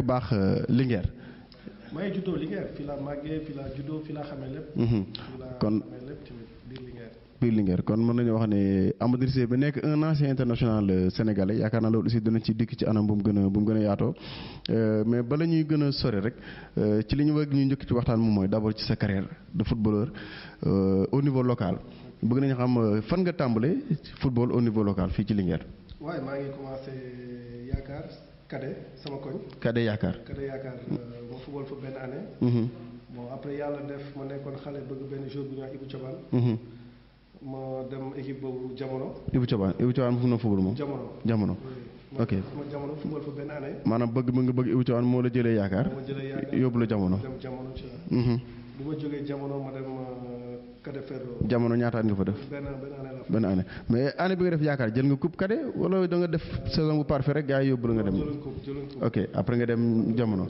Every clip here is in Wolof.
baax Linguère. maa ngi juddoo Linguère fii laa màggee fii laa juddoo fii laa xamee lépp. kon xamee lépp tamit biir Linguère. biir Linguère kon mën nañu wax ne Amadou Cissé bi nekk un ancien international sénégalais yaakaar naa loolu aussi dina ci dikk ci anam bu mu gën a yaatoo mais bala ñuy gën a sori rek ci li ñu bëgg ñu njëkk ci waxtaan moom mooy d'abord ci sa carrière de footballeur au niveau local bëgg nañu xam fan nga tàmbale football au niveau local fii ci Linguère. waaye maa ngi commencé yaakaar cadet sama koñ. cadet yaakaar. ma football fa benn année. bon après yàlla def ma nekkoon xale bëgg benn jour bu ñuy wax Ibou Thioban. ma dem équipe boobu jamono. Ibou Thioban fu na football moom. jamono. ok ma jamono football fa benn année. maanaam bëgg Ibou Thioban moo la jëlee yaakaar. yóbbu la jamono. dem jamono ci bu ma jógee jamono ma dem cadet Ferlo. jamono ñaata at nga fa def. benn année mais année bi nga def yaakaar jël nga coupe cadet wala da nga def saison bu parfait rek gars yi yóbbu la nga dem. jëluñ coupe. ok après nga dem jamono.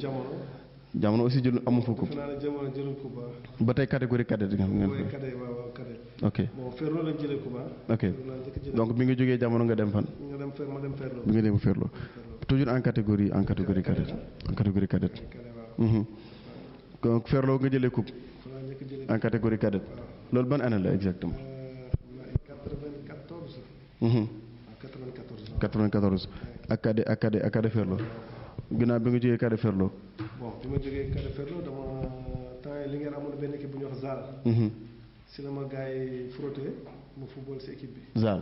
jamono aussi jël amu fa coupe. jamono jëluñ coupe ba tey catégorie cadet nga. cadet waaw cadet. ok bon Ferlo lañ jëlee coupe ok donc bi nga jógee jamono nga dem fan. ma dem Ferlo. bi nga dem Ferlo toujours en catégorie cadet. en catégorie cadet. donc Ferlo nga jëlee coupe. en catégorie cadet. loolu ban année la exactement. 94. ak cadet Ferlo. ginnaaw bi nga jógee cadet Ferlo. bon bi ma jógee cadet Ferlo dama temps li ngeen amoon benn équipe bu ñuy wax Zal. si la ma gars yi frotté ma football si équipe bi. Zal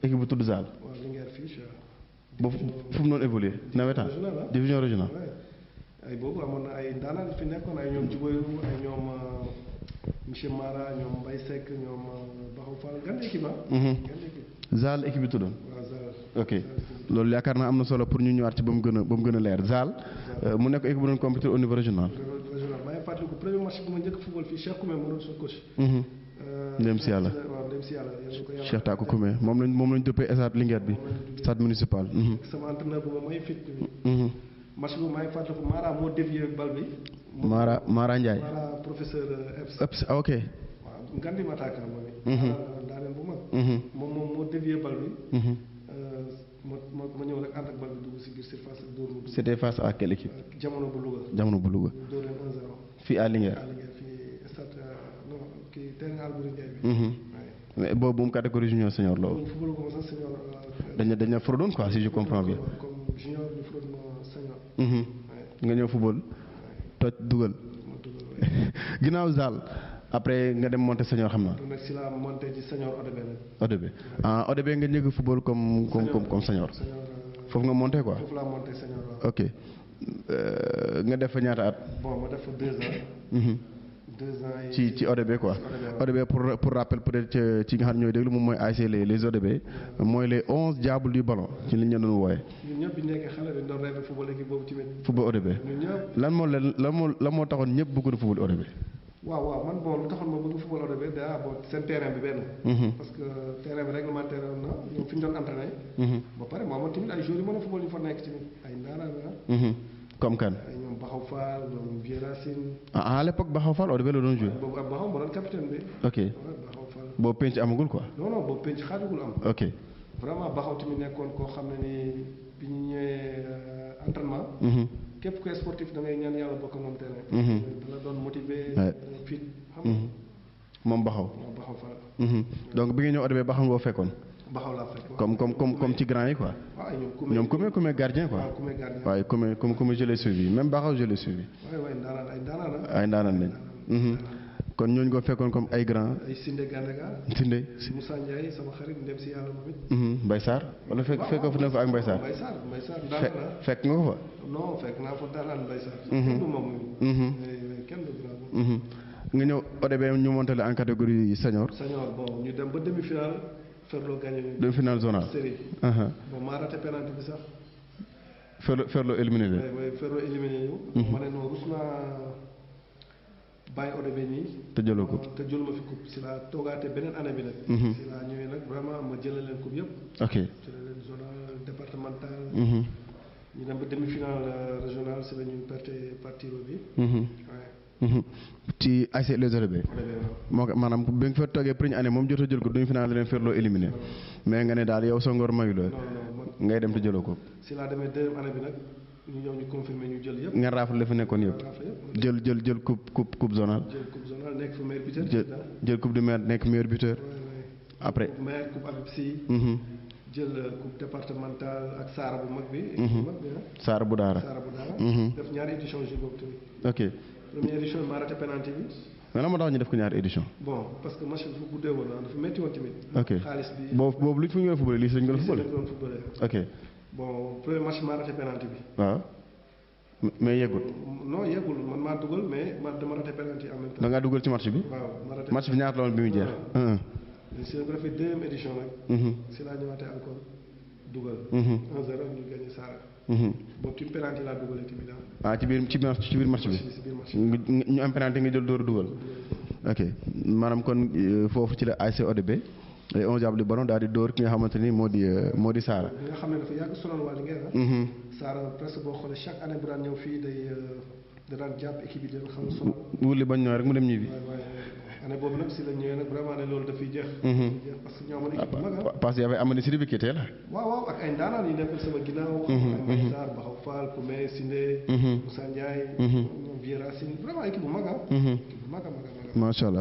équipe bu tudd Zal. waaw Linguère fii. boobu fu mu doon évoluer nawetaan division régionale. ay boobu amoon na ay ndaanaan fi nekkoon ay ñoom Djiboyou ay ñoom monsieur Mara ñoom Mbaye Seck ñoom Baxaw Fall gan équipe Zal équipe bi tuddoon. waaw Zal. ok loolu yaakaar naa am na solo pour ñu ñëwaat ci ba mu gën a leer Zal mu nekk équipe bu doon compétir au niveau régional. maa ngi fàttaliku premier match bu ma njëkk football fii Cheikh Koumé moo doon suñu coach. ndem si yàlla. waaw ndem si yàlla. Cheikh Takou Koumé moom lañ dëppee stade Linguère bi. stade municipal. sama entraîneur bu ma may fit. match bu maa ngi fàttaliku Mara moo dévié bal bi. Mara Ndiaye. Mara professeur Eps ok. waaw ngandi ma attaquant moom it. daaneel bu mag. moom moo dévié bal bi. ma ñëw rek ànd ak bal bi dugg si biir surface ak dóor mu dugg. c'était face à quelle équipe. jamono bu Louga. dóor leen 1-0. fii à Linguère. fii stade non kii terrain Albouri Ndiaye bi. mais boobu moom catégorie junior senior la woon. football ko sax senior. dañ la fraudoon quoi si je comprends bien. comme junior ñu fraude ma senior. nga ñëw football. toj dugal. ginnaaw Zal. après nga dem monter senior xam naa. nag si la monter ci senior ODB. ODB nga njëkk football comme senior. foofu nga monter quoi. foofu laa monter senior waaw. ok nga def fa ñaata at. bon ma def fa 2 ans. 2 ans ci ODB quoi. ODB pour rappel peut-être ci nga xam ne ñooy déglu moom mooy ASC les ODB. mooy les 11 diables du ballon ci li ñu doon wooye. ñun ñëpp bi ñu nekkee xale dañu doon rêvé football équipe boobu tamit. football ODB. ñun ñëpp. lan moo taxoon ñëpp bëggoon football ODB. waaw man bon lu taxoon ma bëgg football ODB daa bon seen terrain bi benn. parce que terrain bi réglementaire na ñoom fi ñu doon entraîné. ba pare moo amoon tamit ay joueurs yu mën a football yu fa nekk tamit ay ndaanaan la. comme kan. ay ñoom Baxaw Fall ñoom Vieux Racine. à l'époque Baxaw Fall ODB la doon joué. boobu ak Baxaw moo doon capitaine bi. ok Baxaw Fall. boobu penc amagul quoi. non boobu penc xaajagul am. ok vraiment Baxaw tamit nekkoon koo xam ne ni bi ñu ñëwee entraînement. képp ku sportif da ngay ñaan yàlla bokk moom terrain. dana doon motiver. fit xam nga. moom Baxaw. Baxaw Fall. donc bi nga ñëw ODB Baxaw ngoo fekkoon. Baxaw laa fekk. comme ci grand yi quoi. waaw ñoom Koumé gardien quoi. waaw Koumé je l'ai suivi même Baxaw je l'ai suivi. waaw ndaanaan ay ndaanaan lañ. kon ñooñu ko fekkoon comme ay grand. ay Sinde Gandaga. Sinde. Moussa Ndiaye sama xarit ndem si yàlla moom it. Mbaye Sarr wala fekk na fa ak Mbaye Sarr. Mbaye Sarr ndaanaan la. fekk nga ko fa. non fekk naa fa daanaan Mbaye Sarr. kenn du moom. kenn du bravo. nga ñëw ODB ñu monté la en catégorie senior. Bon ñu dem ba demi-finale Ferlo gagné. demi-finale zonale. série. bon maa raté penalty bi sax. Ferlo éliminé leen. oui Ferlo éliminé ñu. ma ne non rus naa bàyyi ODB nii. te jëloo ko. te jël ma fi coupe si la toogaate beneen année bi nag. si la ñëwee nag vraiment ma jëlee leen coupe yëpp. ok jëlee leen zonal départemental. ñu dem ba demi-finale régional si la ñu perte par tiro bi. ci ASC les ODB. moo ko maanaam bi nga fa toogee première année moom jot a jël ko duñu final leen Ferlo éliminé mais nga ne daal yow sa ngor mayu la ngay dem te jëloo ko. si laa demee deuxième année bi nag ñu ñëw ñu confirmé ñu jël yëpp. ngeen raafal la fi nekkoon yëpp. jël coupe zonale. jël coupe zonale nekk fa meilleur buteur. jël coupe du maire nekk meilleur buteur. après coupe maire coupe Habib Sy. jël coupe départementale ak Saara bu mag bi. Saara bu Daara. def ñaari édition jour boobu tamit. ok première édition maa raté penalty bi. mais lan moo tax ñu def ko ñaari édition. bon parce que match bi dafa guddee woon dafa métti woon tamit. ok xaalis bi boobu lu fu ñu gën a footballé lii si lañ gën a footballé. ok bon premier match maa raté penalty bi. waaw mais yeggul. non yeggul man maa dugal mais man dama raté penalty en même temps. da ngaa dugal ci match bi. waaw ma raté match bi ñaata la woon bi muy jeex. si la ko defee deuxième édition nag. si laa ñëwaatee encore dugal. 1-0 ñu gagné Saara. boobu ci penalty laa dugalee tamit ci biir match bi. ñu am penalty nga jël dóor dugal. ok maanaam kon foofu ci la ASC ODB les 11 Diables du Ballon daal di dóor ki nga xamante ni moo di Saara. nga xam ne dafa yàgg sonal waa Linguère. Saara presque boo xoolee chaque année bu daan ñëw fii da daan jàpp équipe yi dina xam sonal. wuli bañ ñëw rek mu dem ñibbi. année boobu nag si la ñëwee nag vraiment ne loolu dafay jeex. parce que ñoo amoon équipe bu mag parce que y avait Amady Sidibé qui était là. waaw ak ay ndaanaan yi nekk sama ginnaaw. ay Maïsar Baxaw Fall Koumé Sindé. Moussa Ndiaye. Viera Sine vraiment équipe bu mag équipe bu mag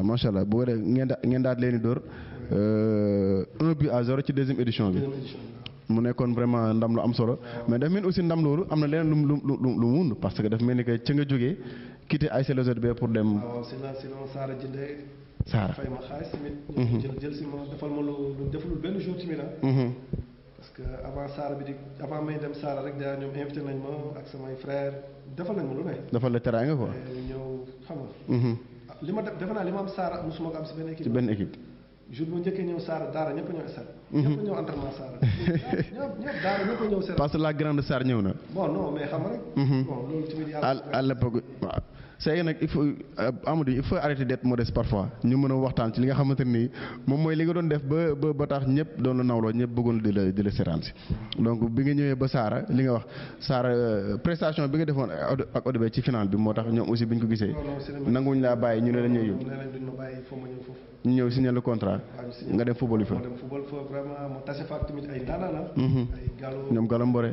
macha allah boo dee ngeen daal leen di dóor 1-0 ci deuxième édition bi. mu nekkoon vraiment ndam lu am solo. mais daf mel ni aussi ndam loolu am na leneen lu mun parce que daf mel ni que ca nga jógee quitté ASC ODB pour dem. waaw si la Saara jëndee. Saara fay ma xaalis tamit. jël si ma defal ma lu defalul benn jour tamit parce que avant Saara bi avant may dem Saara rek daa ñoom invité nañ ma ak samay frères defal nañ ma lu ne. defal la teraanga quoi. ñëw xam nga. li ma defe naa li ma am Saara musuma ko am si benn équipe. ci benn équipe. jour bu njëkkee ñëw Saara Daara ñëpp a ñëw stade. ñëpp a ñëw entraînement Saara. ñëpp Daara ñëpp a ñëw Saara. parce que la grande Sarr ñëw na. bon non mais xam nga rek. bon loolu tamit yàlla. à l'époque waaw. c'est nag il faut Amadou il faut arrêter d'être modeste parfois ñu mën a waxtaan ci li nga xamante ni moom mooy li nga doon def ba tax ñëpp doon la nawloo ñëpp bëggoon di la seetaan si donc bi nga ñëwee ba Saara li nga wax Saara prestation bi nga defoon ak ODB ci final bi moo tax ñoom aussi bi ñu ko gisee. nanguwuñ laa bàyyi ñu ne la ñuy yóbbu. ñu ñëw signé le contrat. nga dem football yi fa. dem football fa vraiment mu tase fa ak tamit ay ndaanaan la. ay Gallo ñoom Gallo Mbore.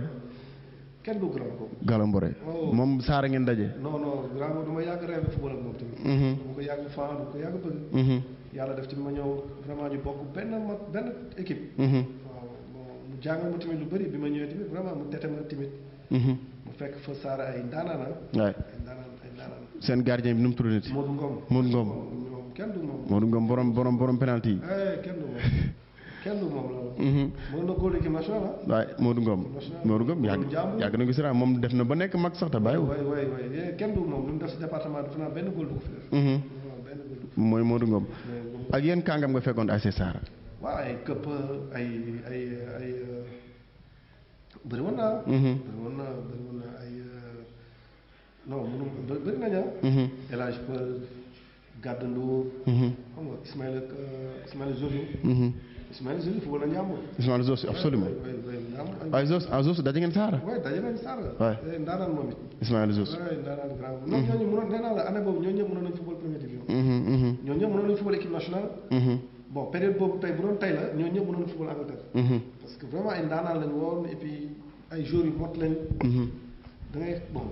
kenn du grand ko. Gallo Mbore. moom Saara ngeen daje. non grand dama yàgg rêve football ak moom tamit. dama ko yàgg fan dama ko yàgg bëgg. yàlla def tamit ma ñëw vraiment ñu bokk benn équipe. waaw mu jàngal ma tamit lu bëri bi ma ñëwee tamit vraiment mu tete ma tamit. mu fekk fa Saara ay ndaanaan la. ay ndaanaan. seen gardien bi nu mu tudd nit. Modou Ngom. kenn du moom. Modou Ngom borom penalty yi. kenn du moom. kenn du moom la. mën na góor équipe nationale waaye Modou Ngom yàgg na ko si moom def na ba nekk mag sax te bàyyiwul. waay kenn du moom lu mu def si département bi fanaa benn góor du ko fi def. mooy Modou Ngom. ak yéen kàngam nga fekkoon ASC Saara. waaw ay këpp ay bëri woon naa. bëri woon na ay non mënu bëri nañu El Hadj Peul Gàdd Ndour. xam nga Ismaïla Zozou. Ismaïla Zozou football na Njàmbur. Ismaïla Zozou absolument. waaye Zozou daje ngeen Saara. waaye daje nañu Saara. waay ndaanaan moom it. Ismaïla Zozou. waaye ndaanaan grand. non ñooñu mënoon nee naa la année boobu ñooñu ñëpp mënoon nañu football première division. ñooñu ñëpp mënoon nañu football équipe nationale. bon période boobu tey bu doon tey la ñooñu ñëpp mënoon nañu football Angleterre. parce que vraiment ay ndaanaan lañu woon et puis ay joueurs yu mot lañ. da ngay bon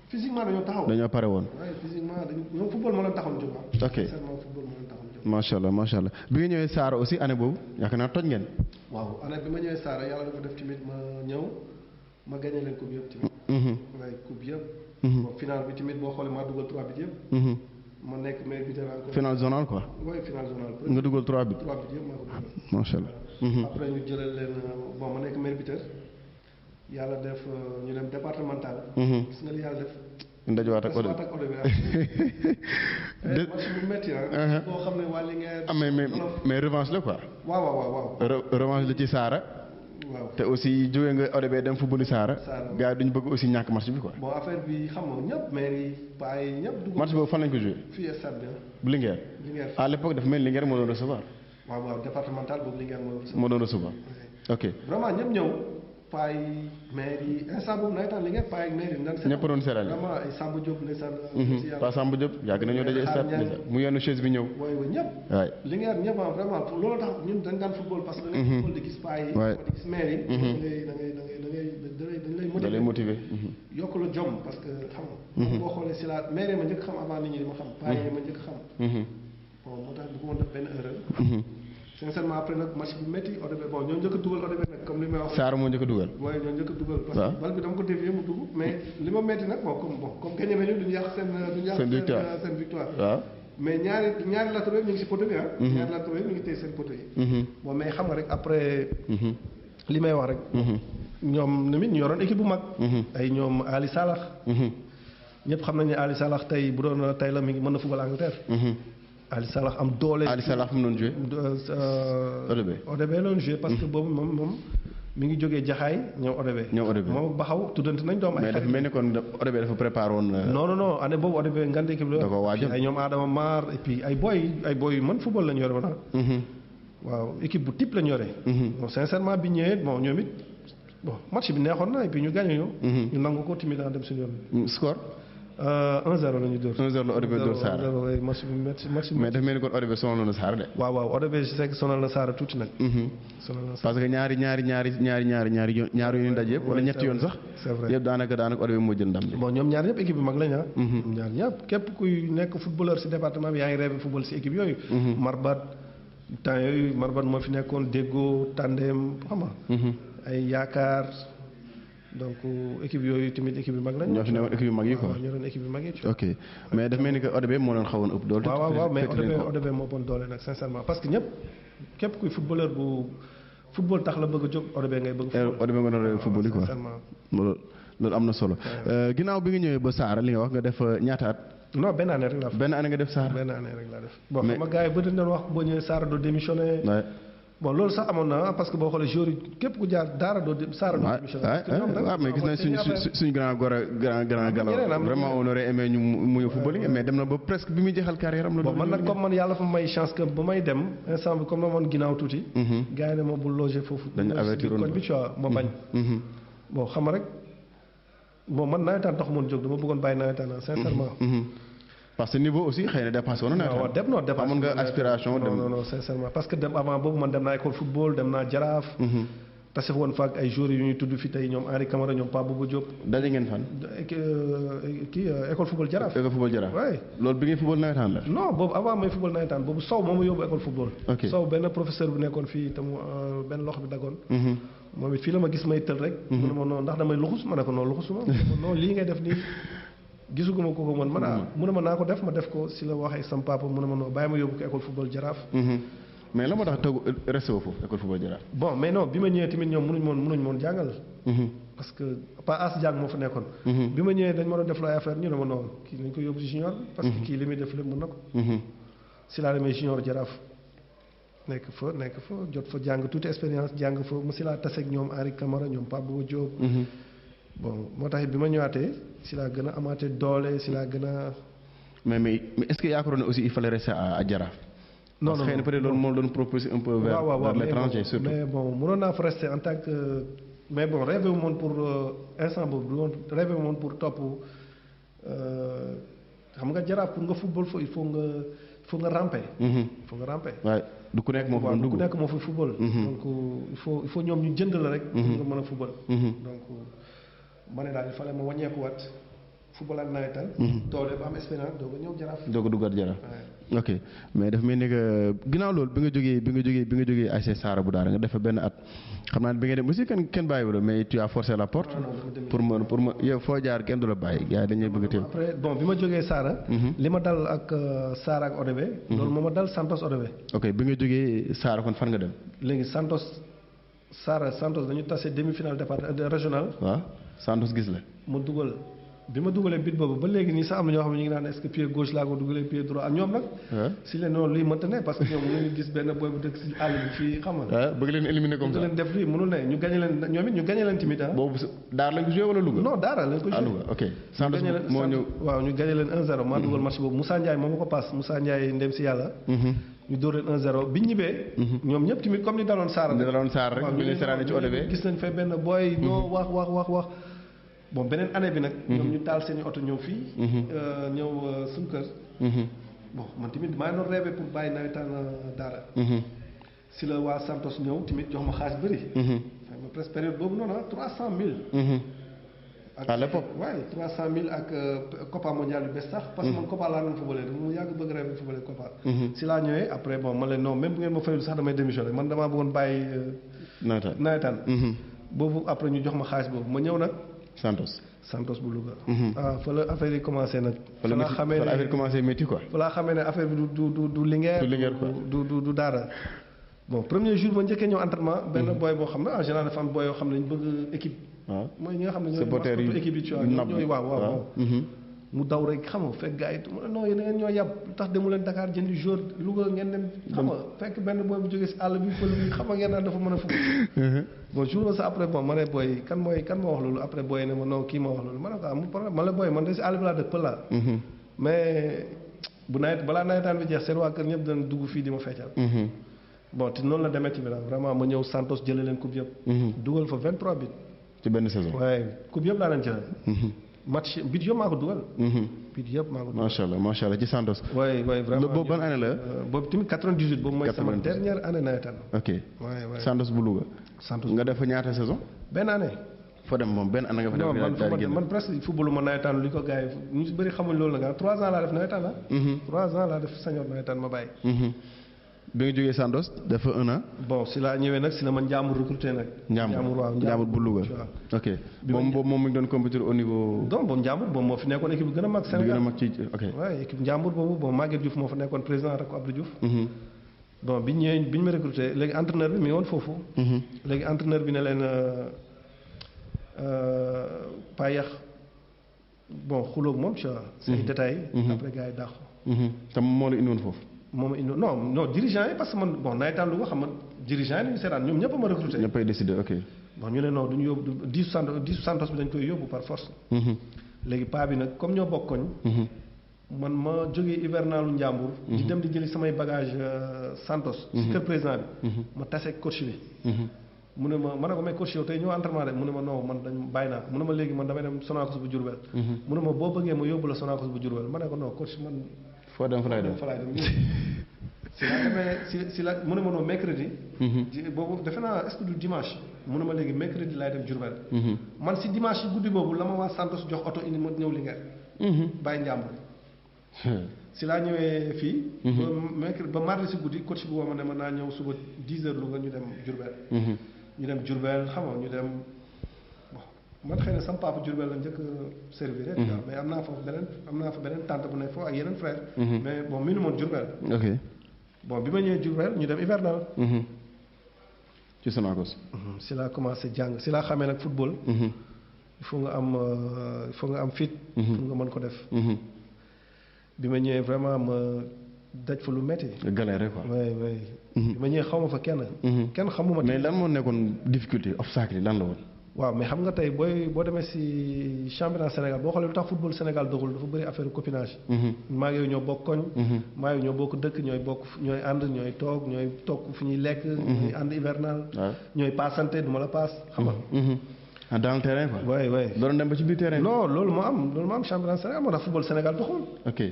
physiquement dañoo taxaw. dañoo pare woon. waaye physiquement ñoom football moo leen taxoon jóg. ok sincèrement football moo leen taxoon jóg. macha allah bi nga ñëwee Saara aussi année boobu yaakaar naa toj ngeen. waaw année bi ma ñëwee Saara yàlla dafa def tamit ma ñëw ma gagné leen coupe yëpp tamit. waaye coupe yëpp. bon final bi tamit boo xoolee maa dugal 3 buts yëpp. ma nekk meilleur buteur encore. final zonal quoi. oui final zonal. nga dugal 3 buts. 3 buts yëpp maa ko dugal. macha allah. après ñu jëlal leen bon ma nekk meilleur buteur yàlla def ñu dem départemental. gis nga li yàlla def. ndajewaat ak ODB. match bu métti boo xam ne waa Linguère. mais revanche la quoi. waaw. revanche la ci Saara. waaw te aussi jógee nga ODB dem football Saara. gars yi duñ bëgg aussi ñàkk match bi quoi. bon affaire bi xam nga ñëpp maire yi paa yi ñëpp. dugg match boobu fan lañ ko joué. fii stade bi bu Linguère. à l'époque dafa mel Linguère moo doon recevoir. waaw départemental boobu Linguère moo doon recevoir. ok vraiment ñëpp ñëw. paa yi maire yi instant boobu nawetaan li ngeen paa yi maire yi. ñëpp doon seetaan vraiment ay Samba Diop ndeysaan. pas Samba Diop yàgg nañoo daje stade mu yenn chaise bi ñëw. waay ñëpp. waay li ngeen ñëpp vraiment loolu tax ñun dañ daan football parce que da ngay di gis paa yi. di gis maire yi. da ngay motiver. yokk la jom parce que xam nga. boo xoolee si la maire ma njëkk xam avant nit ñi di ma xam. paa yi ma njëkk xam. bon moo tax du ko mën def benn erreur. sincèrement après nag match bi métti ODB bon ñoo njëkk a dugal ODB nag comme li may wax. Sarr moo njëkk a dugal. mooy ñoo njëkk a dugal. parce que bal bi dama ko dévier mu dugg mais li ma métti nag comme gagné nañu duñu yàq seen victoire. waaw mais ñaari latéraux ñu ngi si poteau bi ah. ñaari latéraux ñu ngi téye seen poteau yi. bon mais xam nga rek après. li may wax rek. ñoom tamit ñu yoroon équipe bu mag. ay ñoom Ali Salah. ñëpp xam nañu ne Ali Salah tey bu doon tey la mi ngi mën na football Angleterre. Ali Salah am doole. Ali Salah fu mu doon joué. ODB la doon joué parce que boobu moom mi ngi jógee Jaxaay ñëw ODB. moom ak Baxaw tuddante nañ doom ay. mais dafa mel ni kon ODB dafa préparé woon. non année boobu ODB ngande équipe la. da koo waajal ay ñoom Adama Mar et puis ay boy yu mën football la ñu yore woon waaw équipe bu type la ñu yore. bon sincèrement bi ñëwee bon ñoom it bon match bi neexoon na et puis ñu gagné ñu. ñu nangu ko timide dem suñu yoon. score. 1-0 la ñu dóor. 1-0 la ODB dóor Sarr. 1-0 match bi match mais dafa mel ni kon ODB sonal na Sarr de. waaw ODB je sais que sonal na Sarr tuuti nag. sonal na Sarr parce que ñaari yoon daj yëpp wala ñetti yoon sax. c'est vrai yëpp daanaka ODB moo jël ndam bi. bon ñoom ñaar ñëpp équipe bi mag lañ ñaar ñëpp képp kuy nekk footballeur si département bi yaa ngi rêvé football si équipe yooyu. Marbat temps yooyu Marbat moo fi nekkoon Déggo Tandem xam nga. ay yaakaar. donc équipe yooyu tamit équipe yu mag lañ. ñoo fi nekkoon équipe yu mag yi quoi. ñoo doon équipe yu mag yi. ok mais dafa mel ni que ODB moo doon xawoon ëpp doole. waaw mais ODB moo bon doole nag sincèrement parce que ñëpp képp kuy footballeur bu football tax la bëgg a jóg ODB ngay bëgg. ODB nga doon football yi quoi loolu am na solo. ginnaaw bi nga ñëwee ba Sarr li nga wax nga def ñaata at. non benn année rek laa def. benn année nga def Sarr. benn année rek laa def. bon xam nga gars yi bëri na wax boo ñëwee Sarr doo démissionné. bon loolu sax amoon na parce que boo xoolee joueur yi képp ku jaar daara doo Sarr doo démissionné. waaw mais gis nañ suñu grand Galaw vraiment on aurait aimé ñu mu football mais dem na ba presque bi muy jeexal carrière am la. bon man nag comme man yàlla fa may chance que ba may dem instant bi comme na moon ginnaaw tuuti. gars yi ne ma bul loger foofu. dañu avertir woon bi tu vois ma bañ. bon xam nga rek bon man nawetaan tax moon jóg dama bëggoon bàyyi nawetaan sincèrement. parce que niveau aussi xëy na dépassé woon na nawetaan. waaw dépassé amoon nga aspiration dem non sincèrement parce que dem avant boobu man dem naa école football dem naa Jaraaf. tase woon fa ak ay joueurs yu ñuy tudd fi tey ñoom Henri Camara ñoom Pape Bouba Diop. daje ngeen fan. école football Jaraaf. école football Jaraaf. oui loolu bi ngeen football nawetaan la. non boobu avant may football nawetaan boobu Sow moo ma yóbbu école football. ok Sow benn professeur bu nekkoon fii te mu benn loxo bi dagoon. moom it fii la ma gis may tël rek. mu ne ma non ndax damay luxus ma ne ko non luxusuma non lii ngay def nii. gisuguma ko man mu ne ma naa ko def ma def ko si la waxee sam papa mu ne ma non bàyyi ma yóbbu ko école football Jaraaf. mais la moo tax toog resté woo foofu école football Jaraaf. bon mais non bi ma ñëwee tamit ñoom mënuñ moon jàngal. parce que pas as jàng moo fa nekkoon. bi ma ñëwee dañ ma doon def la affaire ñu ne ma noonu kii nañ ko yóbbu si junior bi. parce que kii li muy def lépp mën na ko. si laa demee junior Jaraaf nekk fa jot fa jàng tuuti expérience jàng fa mu si laa tase ak ñoom Henri Camara ñoom Pape Bouba Diop. bon moo tax bi ma ñëwaatee si laa gën a amaatee doole si laa gën a. mais est-ce que yaakaaroon ne aussi il fallait rester à Jaraaf. non parce que xëy na peut-être loolu moo doon proposé un peu vers l'étranger surtout. mais bon mënoon naa fa rester en tant que mais bon rêvé wu moon pour instant boobu du woon rêvé wu moon pour topp xam nga Jaraaf pour nga football fa il faut nga ramper. il faut nga ramper. waaye du ku nekk moo fa dugg du ku nekk moo fa football. donc il faut ñoom ñu jënd la rek. pour nga mën a football. donc ma ne daal il fallait ma wàññeekuwaat football ak nawetaan. doole ba am expérience doog a ñëw Jaraaf. doog a duggaat Jaraaf. ok mais dafa mel ni que ginnaaw loolu bi nga jógee ASC Saara bu Daara nga def benn at xam naa ne bi nga dem aussi kenn bàyyiwu la mais tu as forcé la porte. pour ma yow foo jaar kenn du la bàyyi gars yi dañuy bëgg a téem. après bon bi ma jógee Saara. li ma dal ak Saara ak ODB. loolu moo ma dal Santos ODB. ok bi nga jógee Saara kon fan nga dem. léegi Santos dañu tase demi-finale régional. waaw Santos gis la. mu dugal. bi ma dugalee bit boobu ba léegi nii sax am na ñoo xam ne ñu ngi naan est-ce que pied gauche laa ko dugalee pied droit ak ñoom nag. si leen noonu luy mënta ne parce que ñoom ñu ngi gis benn boy bu dëkk si àll bi fii xam nga. bëgg leen éliminer comme ça bëgg leen def lii mënul ne ñu gagné leen ñoom it ñu gagné leen tamit boobu Daara lañ ko joué wala Louga. non Daara lañ ko joué Louga ok. Santos moo ñëw waaw ñu gagné leen 1-0 maa dugal match boobu Moussa Ndiaye moo ma ko paas Moussa Ndiaye ndem si yàlla. ñu dóor leen 1-0 biñ ñibbee. ñoom ñëpp tamit comme ni daloon Saara rek. bi ñu seraane ci ODB gis nañ fay benn boy ñoo wax bon beneen année bi nag. ñoom ñu taal seen i oto ñëw fii. ñëw suñu kër. bon man tamit maa ngi doon rêvé pour bàyyi nawetaan Daara. si la waa Santos ñëw tamit jox ma xaalis bëri. xam nga presque période boobu noonu 300000. à l'époque waaye 300000 ak Copa mondial yu bees sax. parce que man Copa laa doon footballé mu yàgg bëgg rêve footballé Copa. si laa ñëwee après bon ma leen non même bu ngeen ma fayul sax damay démissionné man damaa bëggoon bàyyi. nawetaan. boobu après ñu jox ma xaalis boobu ma ñëw nag. Santos bu Louga. Fa la affaire yi commencé nag. fa la affaire yi commencé métti quoi. fa laa xamee ne affaire bi du Linguère. du Daara. bon premier jour ma njëkkee ñëw entraînement. benn boy boo xam ne en général dafa am boy yoo xam ne ñu bëgg équipe. waaw mooy ñi nga xam ne ñooy équipe yi. ñooy waaw. mu daw rek xam nga fekk gars yi non yéen a ngeen ñoo yàpp lu tax demu leen Dakar jëndi jour Louga ngeen dem xam nga fekk benn booy bu jógee si àll bi pël bi xam nga ngeen naan dafa mën a fukk bon jour ba sax après bon ma ne booy kan moo wax loolu après booy ne ma non kii moo wax loolu ma ne ko amul problème man la booy man de si àll bi laa dëkk pël laa mais bu balaa nawetaan bi jeex seen waa kër ñëpp dana dugg fii di ma feccal bon te noonu la demee ci bi daal vraiment ma ñëw Santos jëlee leen coupe yëpp dugal fa 23 bit ci benn saison waaye coupe yëpp laa leen jëlal match bit yëpp maa ko dugal. bit yëpp maa ko dugal. macha allah ci Santos. oui vraiment boobu ban année la. boobu tamit 98 boobu mooy sama dernière année nawetaan. ok Santos bu Louga. Santos nga def fa ñaata saison. benn année. foo dem moom benn année nga fa def. man presque footballu ma nawetaan li ko gars yi ñu si bëri xamuñ loolu la nga 3 ans laa def nawetaan la. 3 ans laa def senior nawetaan ma bàyyi. bi nga jógee Santos dafa 1 an. bon si laa ñëwee nag si la ma Njàmbur recruté nag. Njàmbur bu Louga. ok boobu mi ngi doon compétir au niveau. donc boobu Njàmbur boobu moo fi nekkoon équipe bi gën a mag Sénégal bi gën a mag ci ok. waaw équipe Njàmbur boobu bon Maguette Diouf moo fa nekkoon président rek ko Abdou Diouf. bon bi ñu ma recruté léegi entraîneur bi mi ngi woon foofu. léegi entraîneur bi ne leen payax bon xuloog moom tu vois. say détails. après gars yi dàq ko. te moo la indi woon foofu. moom non dirigeant yi parce que man bon nawetaan Louga xam nga dirigeant yi nañu seetaan ñoom ñëpp a ma recruté. ñëppay décidé ok. bon ñu ne non duñu yóbbu 10 Santos bi dañ koy yóbbu par force. léegi paa bi nag comme ñoo bokk koñ. man ma jógee hivernalu Njàmbur. di dem di jëli samay bagage Santos. si kër président bi. ma tase coach bi. mu ne ma ne ko mais coach yow tey ñëw entraînement de mu ne ma non man dañ bàyyi naa ko mu ne ma léegi man damay dem Sonacos bu Diourbel. mu ne ma boo bëggee ma yóbbu la Sonacos bu Diourbel ma ne ko non coach man. foo dem fa laay dem si la demee si la mu ne ma non mercredi. boobu defe naa est-ce que du dimanche mu ne ma léegi mercredi laay dem Diourbel. man si dimanche yi guddi boobu la ma waa Santos jox oto indi ma ñëw Linguère. bàyyi Njàmbur. si laa ñëwee fii. ba mardi si guddi coach bi woo ma ne ma naa ñëw suba 10 heures Louga ñu dem Diourbel. ñu dem Diourbel xam nga ñu dem bon man xëy na sama papa Diourbel la njëkk a servir rek. mais am naa fa beneen tante bu nekk foofu ak yeneen frère. mais bon mi nu moon Diourbel. ok bon bi ma ñëwee Diourbel ñu dem hivernal. ci Sonacos. si laa commencé jàng si laa xamee nag football. il faut nga am fit. pour nga mën ko def. bi ma ñëwee vraiment ma daj fa lu métti. galère quoi. oui. bi ma ñëwee xaw ma fa kenn. kenn xamuma. mais lan moo nekkoon difficulté obstacle yi lan la woon. waaw mais xam nga tey boo demee si championnat Sénégal boo xoolee lu tax football Sénégal doxul dafa bëri affaire copinage. maa ngi yow ñoo bokk koñ. maa ngi ñoo bokk dëkk ñooy ànd ñooy toog fu ñuy lekk. ñooy ànd hivernal. ñooy paasante du ma la paas xam nga. dans le terrain quoi. oui. doon dem ba ci biir terrain. non loolu moo am championnat Sénégal moo tax football Sénégal doxul. ok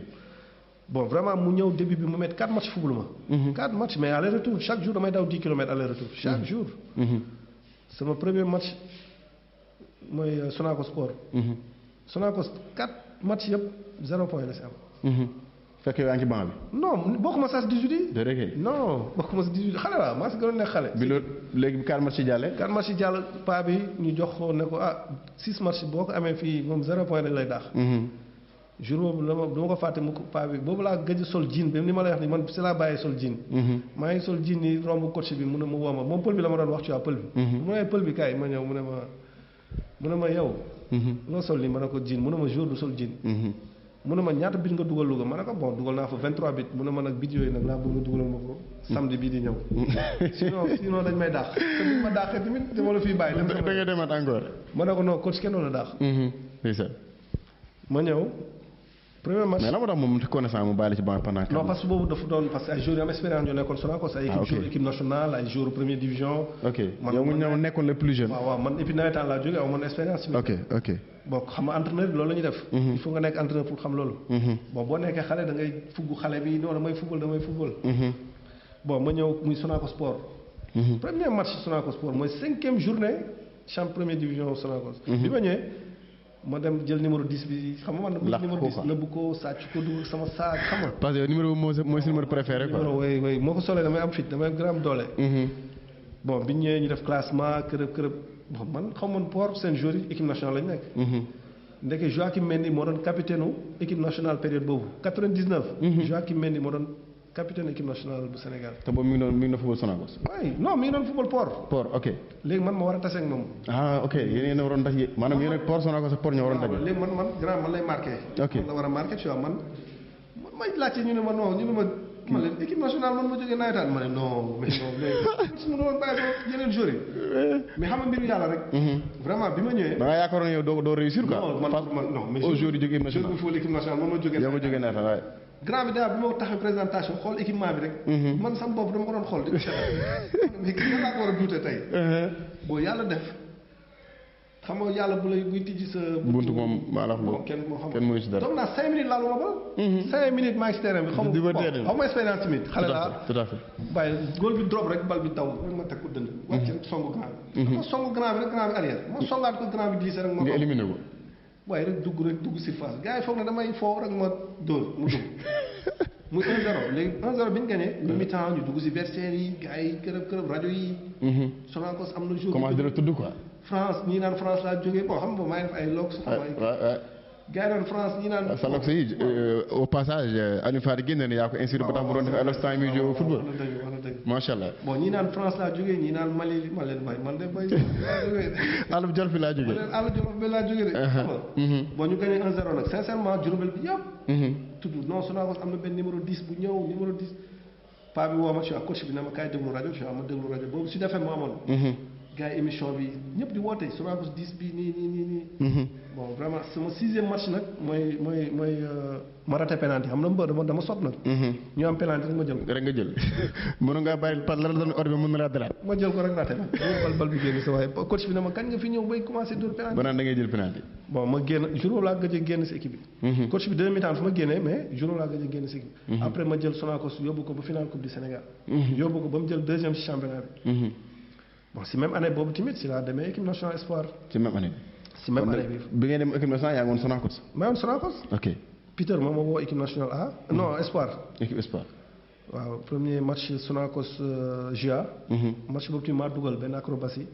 bon vraiment mu ñëw début bi mu mettre 4 matchs football ma. 4 matchs mais aller retour chaque jour damay daw 10 kilomètres aller retour chaque jour. sama premier match mooy Sonacos Sport. Sonacos 4 matchs yëpp 0 point la si am. fekk yaa ngi ci banc bi. non bokkuma sax 18 yi. déedéet kay. non bokkuma si 18 xale la maa si gënoon nekk xale. bi loolu léegi 4 matchs yi jàllee. 4 matchs yi jàll paa bi ñu jox ko ne ko 6 matchs boo ko amee fii moom 0 point dañ lay daax. jour boobu du ma ko fàtte mu paa bi boobu laa gëj sol jean bi ni ma lay wax ni man si laa bàyyi sol jean. maa ngi sol jean ni romb coach bi mu ne ma woo ma moom pël bi la ma doon wax ci waa pël bi. mu ne pël bi kaay ma ñëw mu ne ma yow. loo sol nii ma ne ko jean mu ne ma jour du sol jean. mu ne ma ñaata bit nga dugal Louga ma ne ko bon dugal naa fa 23 bit mu ne ma nag bit yooyu nag laa bëgg nga dugalal ma ko samedi bii di ñëw. sinon dañ may dàq. te buñ ma dàqee tamit dama la fiy bàyyi. da ngay demaat encore. ma ne ko non coach kenn la dàq. ma ñëw. premier match mais la ma tax moom connaissant mu bàyyi la ci banc pendant. non parce que boobu dafa doon parce que ay joueurs yu am expérience ñoo nekkoon Sonacos ay équipe nationale ay joueurs première division. ok yow mu ñëw nekkoon le plus jeune. waaw man et puis nawetaan laa jógee aw man expérience. ok bon xam nga entraîneur bi loolu la ñuy def. il faut nga nekk entraîneur pour xam loolu. bon boo nekkee xale da ngay fugg xale bi non damay football. bon ma ñëw muy Sonacos Sport. premier match Sonacos Sport mooy 5e journée champ première division Sonacos. bi ma ñëwee ma dem jël numéro 10 bi xam nga man. numéro 10 nëbbu ko sàcc ko dugg sama saak xam nga. parce que numéro boobu mooy sa numéro préféré quoi. numéro way moo ko solee damay am fit damay gën a am doole. bon bi ñu ñëwee ñu def classement kërëb bon man xaw ma port seen joueur yi équipe nationale lañu nekk. ndeke Joachim Mendy moo doon capitaine u équipe nationale période boobu 99. Joachim Mendy moo doon capitaine équipe nationale bu Sénégal. te boobu mi ngi doon football Sonacos. oui non mi ngi doon football port. port ok. léegi man ma war a tase ak moom. ah ok yéen a waroon daje maanaam yéen ak port Sonacos ak port ñoo waroon daje. léegi man grand man lay marqué. ok man la war a marqué tu vois man may laajte ñu ne ma non ñu ne ma leen équipe nationale man ma jógee nawetaan ma ne non mais non léegi su ma doon bàyyi ko yeneen joueurs yi mais xam nga mbiru yàlla rek. vraiment bi ma ñëwee. da nga yaakaaroon yow doo réussir quoi. non man non mais au jour du jógee national jour bu fóol équipe nationale man ma jógee. yow ma jógee nawetaan waaye. grand bi daal bi ma taxee présentation xool équipement bi rek. man sama bopp dama ko doon xool di ko seetal mais kii laa ko war a duute tey. boo yàlla def xam nga yàlla bu lay buy tijji sa. buntu moom maanaam moom kenn moo xam. kenn mënu ci dara toog naa 5 minutes laalu ma bal. 5 minutes maa ngi si terrain bi. di ba terrain xaw ma expérience tamit. xale laa tout à fait. bàyyi góol bi drop rek bal bi daw rek ma teg ko dënd. wàcc rek songu grand bi. ma songu grand bi rek grand bi arrière ma songaat ko grand bi diis rek. ma nga éliminé ko. waaye rek dugg surface gars yi foog ne damay foo rek ma dóor mu dugg. muy 1-0 léegi 1-0 bi ñu gagné. ñu mi-temps ñu dugg si vestiaire yi gars yi kërëb rajo yi. Sonacos am na jour. commencé di la tudd quoi. France ñii naan France laa jógee bon xam nga maa ngi def ay lox. gars yi naan France ñii naan. sa lox yi au passage Aliou Fadi génne ne yaa ko inspiré ba tax mu doon def ay lox temps yi muy joué football. wax na dëgg macha allah. bon ñii naan France laa jógee ñii naan Mali ma leen bay man de bay laa jógee. Alou Jolof bi laa jógee. Alou Jolof bi laa jógee de. bon ñu gagné 1-0 nag sincèrement Diourbel bi yëpp. tudd non Sonacos am na benn numéro 10 bu ñëw numéro 10. paa bi woo ma ci coach bi ne ma kaay déglu rajo ma déglu rajo boobu Sud FM mu amoon. gars yi émission bi ñëpp di woote Sonacos 10 bi nii. bon vraiment sama 6e match nag mooy ma raté penalty xam na mbër dama sot nag. ñu am penalty rek ma jël ko. rek nga jël mënu ngaa bàyyi par la doon ordre bi mën na laa dalaat. ma jël ko rek raté nag bal bi génn sa waaye coach bi ne ma kañ nga fi ñëw bay commencé dóor penalty. ba naan da ngay jël penalty. bon ma génn jour boobu laa gëj a génn si équipe bi. coach bi 2 mi-temps fu ma génnee mais jour boobu laa gëj a génn si équipe bi. après ma jël Sonacos yóbbu ko ba finale coupe du Sénégal. yóbbu ko ba mu jël 2e si championnat bi. bon si même année boobu tamit si laa demee équipe nationale espoir. ci même année. si même année bi. bi ngeen dem équipe nationale yaa ngi woon Sonacos. maa ngi woon Sonacos. ok Peter moom moo woo équipe nationale A. non espoir. équipe espoir. waaw premier match Sonacos GA. match boobu tamit maa dugal benn acrobatie.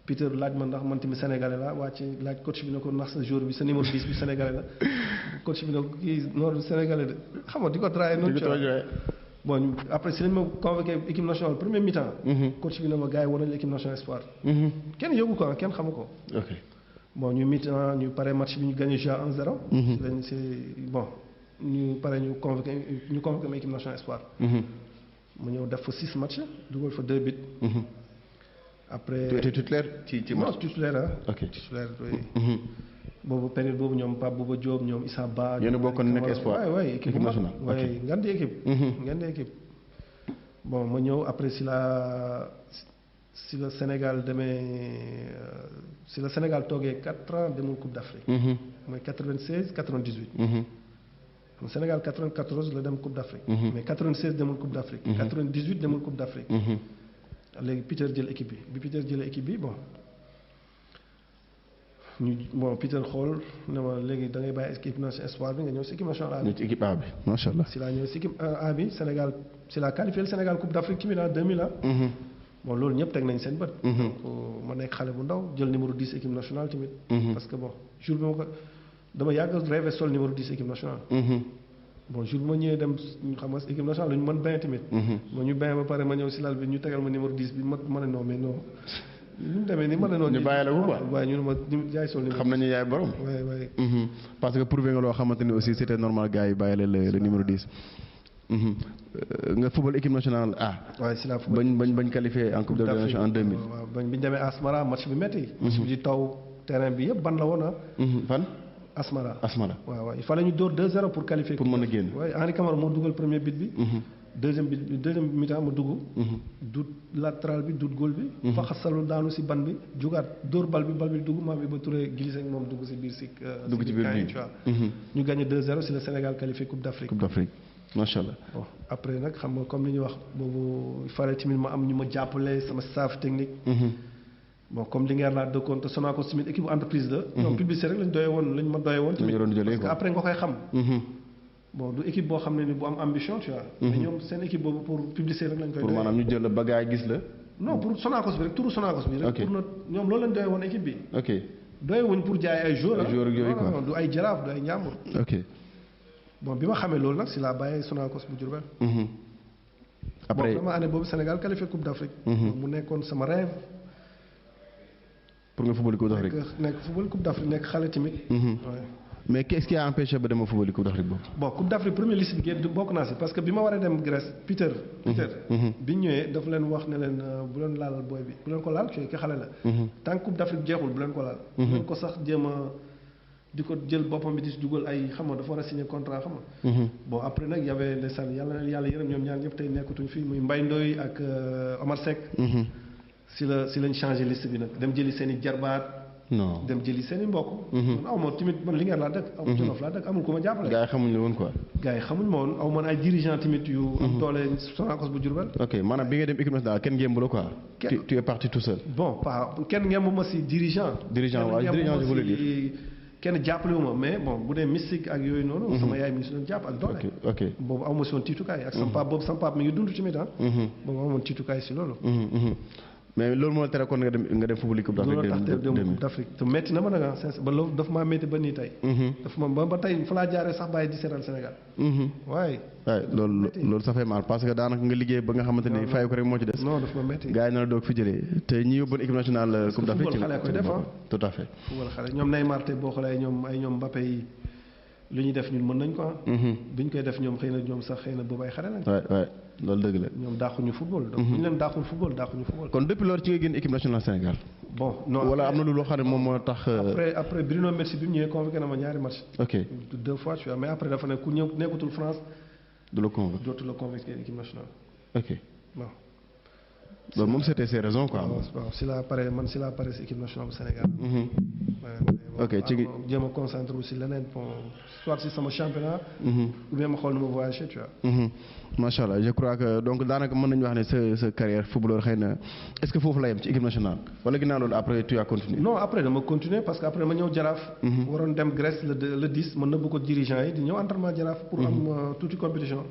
Peter laaj ma ndax man tamit sénégalais la waa ci laaj coach bi ne ko ndax sa jour bi sa numéro 10 bi sénégalais la coach bi ne ko kii non sénégalais de xam nga di ko traité noonu. bon après si lañ ma convoqué équipe nationale premier mi-temps. coach bi ne ma gars yi war nañu équipe nationale espoir. kenn yóbbu ko kenn xamu ko. ok bon ñu mi-temps ñu pare match bi ñu gagné GA 1-0. lañ si bon ñu pare ñu convoqué ma équipe nationale espoir. mu ñëw def fa 6 matchs dugal fa 2 buts. après tu étais titulaire ci match titulaire ah. ok titulaire oui. boobu période boobu ñoom Pape Bouba Diop ñoom Issa Ba. yéen a bokkoon nekk espoir. waay équipe nationale waay ngandi équipe. bon ma ñëw après si la Sénégal demee si la Sénégal toogee 4 ans demul Coupe d'Afrique. mooy 96 98. Sénégal 94 la dem Coupe d'Afrique. mais 96 demul Coupe d'Afrique. 98 demul Coupe d'Afrique. léegi Peter jël équipe bi Peter jëlee équipe bi bon Peter xool ne ma léegi da ngay bàyyi équipe nationale espoir bi nga ñëw si équipe nationale A bi. ci équipe A bi macha allah. si laa ñëw si équipe A bi Sénégal si laa qualifié Sénégal Coupe d'Afrique ci 2000 bon loolu ñëpp teg nañ seen bët. donc ma nekk xale bu ndaw jël numéro 10 équipe nationale tamit. parce que bon jour bi ma ko dama yàgg rêvé sol numéro 10 équipe nationale. bon jour bi ma ñëwee dem xam nga équipe nationale lu ñu mën bañ tamit. ma ñu bañ ba pare ma ñëw si lal bi ñu tegal ma numéro 10 bi ma ne non mais non. ni mu demee nii ma ne noonu. ñu bàyyi la ko quoi waaye ñu ne ma yaay sol numéro. xam nañu yaay borom. waay waay. parce que prouvé nga loo xamante ni aussi c'était normal gars yi bàyyi la le numéro 10. nga football équipe nationale A. waaye si la football bañ qualifié en coupe de la nation en 2000. waaw bañ bi ñu demee Asmara match bi métti. match bi di taw terrain bi yëpp ban la woon fan. Asmara. waaw il fallait ñu dóor 2-0 pour qualifier. pour mën a génn. waaye Henri Camara moo dugal premier but bi. deuxième mi-temps ma dugg. dut latéral bi dut góol bi. faxasalu daanu si ban bi jugaat dóor bal bi dugg maa bi ba turee glissé ak moom dugg si biir si. dugg ci biir bi ñu gagné 2-0 si le Sénégal qualifié Coupe d'Afrique. macha allah. bon après nag xam nga comme li ñuy wax boobu il fallait tamit ma am ñu ma jàppale sama staff technique. bon comme Linguère laa dëkkoon te Sonacos tamit équipe entreprise la. ñoom publicité rek lañ doyee woon lañ ma doyee woon. parce que après nga koy xam. bon du équipe boo xam ne ni bu am ambition tu vois. mais ñoom seen équipe boobu pour publicité rek lañ koy. pour maanaam ñu jël la ba gars yi gis la. non pour Sonacos bi rek turu Sonacos bi rek. pour na ñoom loolu lañ doyee woon équipe bi. ok doyee wuñ pour jaay ay joueurs. ay joueurs ak yooyu quoi non du ay jaraaf du ay njàmbur. ok bon bi ma xamee loolu nag si laa bàyyee Sonacos bu Diourbel. après bon dama année boobu Sénégal qualifié Coupe d'Afrique. mu nekkoon sama rêve. pour nga football Coupe d'Afrique. nekk football Coupe d'Afrique nekk xale tamit. mais qu'est-ce qui a empêché ba dama football Coupe d'Afrique boobu. bon Coupe d'Afrique première liste bi génn bokk naa si parce que bi ma waree dem Grèce Peter. bi ñu ñëwee dafa leen wax ne leen bu leen laal booy bi bu leen ko laal ki xale la. tant que Coupe d'Afrique jeexul bu leen ko laal. bu leen ko sax jéem a di ko jël boppam bi di si dugal ay xam nga dafa war a signer contrat xam nga. bon après nag y avait ndeysaan yàlla yërëm ñoom ñaar ñëpp tey nekkatuñ fii muy Mbaye Ndoye ak Omar Seck. si lañ changé liste bi nag dem jëli seen i jarbaat. non dem jëli seen i mbokk. man aw ma tamit man Linguère laa dëkk. aw ma Jolof laa dëkk amul ku ma jàppale. gars yi xamuñ la woon quoi. gars yi xamuñ ma woon aw man ay dirigeant tamit yu. am doole Sonacos bu Diourbel. ok maanaam bi nga dem équipe nationale kenn ngémb la quoi. tu es parti tout seul. bon pas kenn ngémb ma si dirigeant. dirigeant waaw dirigeant je voulais dire. kenn jàppale wu ma mais bon bu dee mystique ak yooyu noonu. sama yaay mi ngi si doon jàpp ak doole. ok boobu aw ma si woon tiitukaay ak sama papa boobu sama papa mi ngi dund tamit ah. boobu aw ma woon tiitukaay si loolu. mais loolu moo tere kon nga dem football Coupe d'Afrique. loolu tax te dem Coupe d'Afrique te métti na ma nag ba loolu daf maa métti ba nii tey. daf ma ba tey fa laa jaaree sax bàyyi di seetaan Sénégal. waaye. waaye loolu ça fait mal parce que daanaka nga liggéey ba nga xamante ni fay ko rek moo ci des. non daf ma métti. gars yi na la doog fi jëlee te ñi yóbboon équipe nationale Coupe d'Afrique. football xale koy def tout à fait. football xale ñoom Neymar te boo xoolee ñoom Mbappé yi lu ñuy def ñun mën nañ ko ah. bi ñu koy def ñoom xëy na ñoom sax xëy na boobu ay xale lañ. waay loolu dëgg la. ñoom daaxuñu football. donc bu ñu leen daaxul football. kon depuis loolu ci nga génn équipe nationale Sénégal. bon non wala am na lu loo xam ne moom moo tax. après Bruno Metsu bi mu ñëwee convoqué na ma ñaari match. ok 2 fois tu vois mais après dafa ne ku ñëw nekkatul France. du la convoqué dootu la convoqué équipe nationale. ok bon. loolu moom c'était ses raisons quoi. waaw si la pare si équipe nationale bu Sénégal. ok ci jéem a concentré wu si leneen bon soit si sama championnat. ou bien ma xool nu ma voyagé tu vois. macha allah je crois que donc daanaka mën nañu wax ne sa carrière footballeur xëy na est-ce que foofu la yem ci équipe nationale wala ginnaaw loolu après tu as continué. non après dama continuer parce que après ma ñëw Jaraaf. waroon dem Grèce le 10 ma nëbb ko dirigeant yi di ñëw entraînement Jaraaf. pour am tuuti compétition.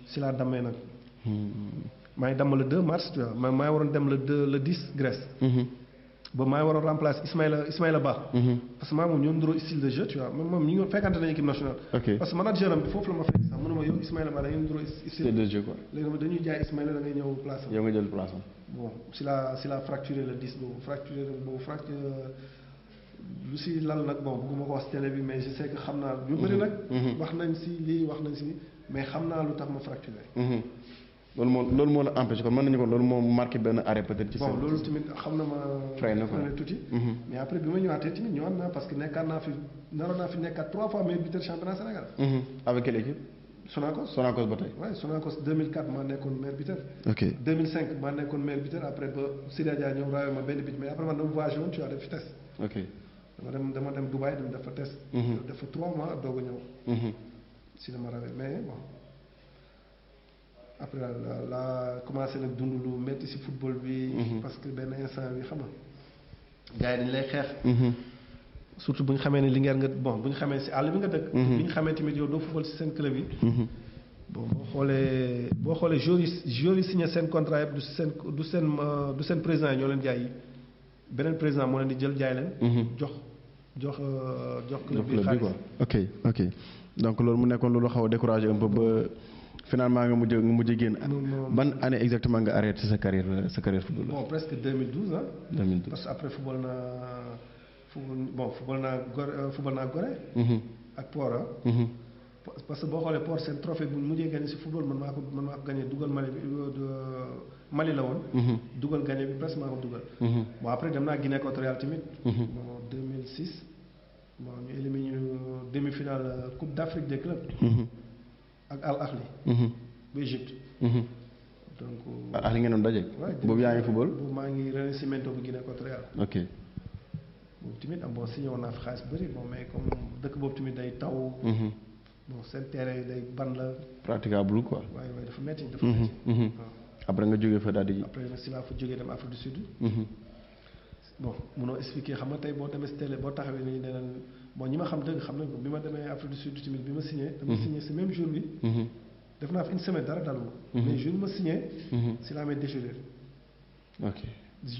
si laa dammee nag. maa ngi damm le 2 mars tu vois maa ngi waroon dem le 10 Grèce. ba maa ngi waroon remplacer Ismaïla Ba. parce que maa moom ñoo niroo style de jeu tu vois moom ñu ngi fekkante nañu équipe nationale. parce que manager am bi foofu la ma fekk sax mënuma yow Ismaïla Ba da ngeen niroo style de jeu quoi. léegi nag dañuy jaay Ismaïla da ngay ñëw place am. yow nga jël place am. bon si la fracturé le 10 boobu fracturé lu si lal nag bon bëgguma ko wax si télé bi mais je sais que xam naa ñu bëri nag. wax nañ si lii wax nañ si mais xam naa lu tax ma fracturé. loolu moo la empêché kon mën nañu ko loolu moo marqué benn arrêt peut-être ci bon loolu tamit xam na ma freiné ko tuuti mais après bi ma ñëwaatee tamit ñëwaat naa parce que naroon naa fi nekkaat 3 fois meilleur buteur championnat Sénégal. avec quelle équipe. Sonacos ba tey. waaw Sonacos 2004 maa nekkoon meilleur buteur. ok 2005 maa nekkoon meilleur buteur après ba Sidia Dia ñëw raawee ma benn bit mais après man dama voyagé woon tu vois def fi test. ok dama dem Dubaï dem def fa test. def fa 3 mois doog a ñëw. si la ma rawee mais bon. après la commencé nag dund lu métti si football bi. parce que benn instant bi xam nga gars yi dañu lay xeex. surtout bu ñu xamee ne Linguère nga bon bu ñu xamee si àll bi nga dëkk. bu ñu xamee tamit yow doo football si seen club yi. bon boo xoolee joueurs yi signé seen contrat yëpp du seen président yi ñoo leen jaay yi beneen président moo leen di jël jaay leen. jox club bi xaalis quoi. ok donc loolu mu nekkoon loolu xaw a découragé un peu ba. finalement nga mujj génn. ban année exactement nga arrêté sa carrière football. bon presque 2012 ah. 2012 parce que après football naa Gorée. ak Port ah. parce que boo xoolee Port seen trophée bu mujjee gagné si football man maa ko gagné dugal Mali la woon. dugal gagné bi presque maa ko dugal. bon après dem naa Guinée équatoriale tamit. bon 2006 bon ñu éliminé demi-finale Coupe d'Afrique des clubs. ak Al Ahly. bu Égypte. donc. Al Ahly ngeen doon daje. boobu yaa ngi football. boobu maa ngi Renacimento bu Guinée équatoriale. ok. boobu tamit bon signé woon naa fi xaalis bëri bon mais comme dëkk boobu tamit day taw. bon seen terrain yi day ban la. praticable quoi. waaye dafa métti dafa métti. après nga jógee fa daal di. après nag si laa fa jógee dem Afrique du Sud. bon munoo expliquer xam nga tey boo demee si télé boo taxawee nii nee nañ bon ñi ma xam dëgg xam nañ ko bi ma demee Afrique du Sud tamit bi ma signé. dama signé si même jour bi. def naa fi une semaine dara daluma. mais jour bi ma signé. si laa may déchirure. ok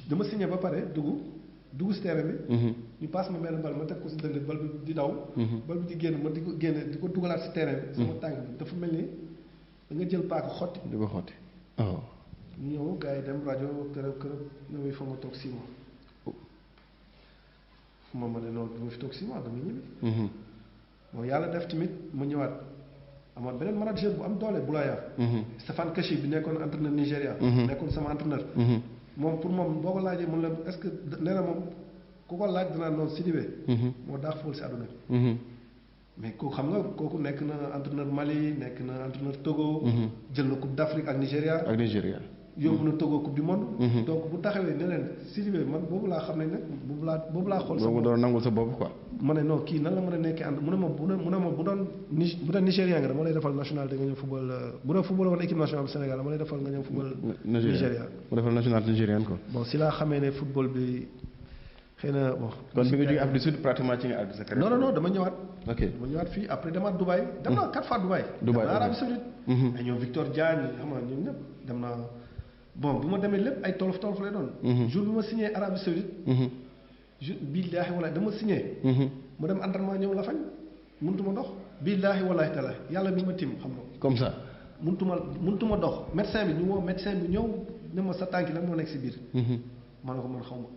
dama signé ba pare dugg si terrain bi. ñu passe ma benn bal ma teg ko si dënd bal bi di daw. bal bi di génn ma di ko génne di ko dugalaat si terrain bi. sama tànk bi dafa mel ni da nga jël paaka xotti. di ko xotti waaw. ñu ñëw gars yi dem rajo kërëb ñoom il faut nga toog 6 mois. moom ma ne non du ma fi toog 6 mois dama ñibbi. bon yàlla def tamit ma ñëwaat amoon beneen manager bu am doole Boulaya. Stéphane Keshi bi nekkoon entraîneur Nigéria. nekkoon sama entraîneur. moom pour moom boo ko laajee mun la est-ce que nee na moom ku ko laaj dinaa noonu Sidibé. moo daax fool si àdduna bi. mais kooku xam nga kooku nekk na entraîneur Mali nekk na entraîneur Togo. jël na coupe d'Afrique ak Nigéria. yóbbu na Togo coupe du monde. donc bu taxawee ne leen Sidibé man boobu laa xam ne nag boobu laa xool. boobu doon nangul sa bopp quoi. ma ne non kii nan la mën a nekkee ànd mu ne ma bu doon Nigérien nga dama lay defal national da nga ñëw football bu doon football woon équipe nationale bu Sénégal dama lay defal nga ñëw football. Nigéria mu defal national nigérienne quoi. bon si laa xamee ne football bi xëy na bon. kon bi nga jógee Afrique du Sud pratiquement ci nga àgg sa carrière. non dama ñëwaat. ok dama ñëwaat fii après demaat Dubaï. dem naa 4 fois Dubaï. dem naa Arabie Saoudite. ay ñoom Victor Diagne xam nga ñoom ñëpp dem naa. bon bu ma demee lépp ay tolof lay doon. jour bi ma signé Arabie Saoudite. billaahi wallaahi dama signé. mu dem entraînement ñëw la fañ mëntu ma dox. billaahi wallaahi taala yàlla mi ma tim xam nga. comme ça. mëntu ma dox médecin bi ñu woo médecin bi ñëw ne ma sa tànki lan moo nekk si biir. ma ne ko man xaw ma.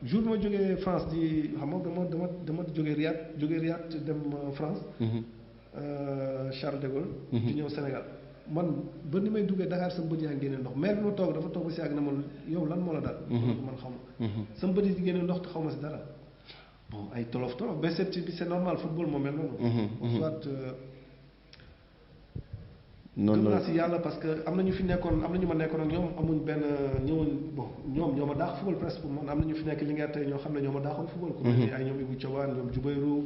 jour bi ma jógee France di xam nga dama jógee Riyad dem France. Charles de Gaulle. di ñëw Sénégal. man ba ni may duggee Dakar sama bët yaa ngi génne ndox maire bi ma toog dafa toog ba si yàgg na ma yow lan moo la dal. man xaw ma. sama bët yi di génne ndox te xaw ma si dara. bon ay tolof ba c'est normal football moo mel noonu. soit noonu gëm naa si yàlla parce que am na ñu fi nekkoon am na ñu ma nekkoon ak ñoom amuñ benn ñëwoon bon ñoom ñoo ma daax football presque pour man am na ñu fi nekk li nga tey ñoo xam ne ñoo ma daaxoon football. ku mel ni ay ñoom Ibou Thiawane ñoom Djoubayrou.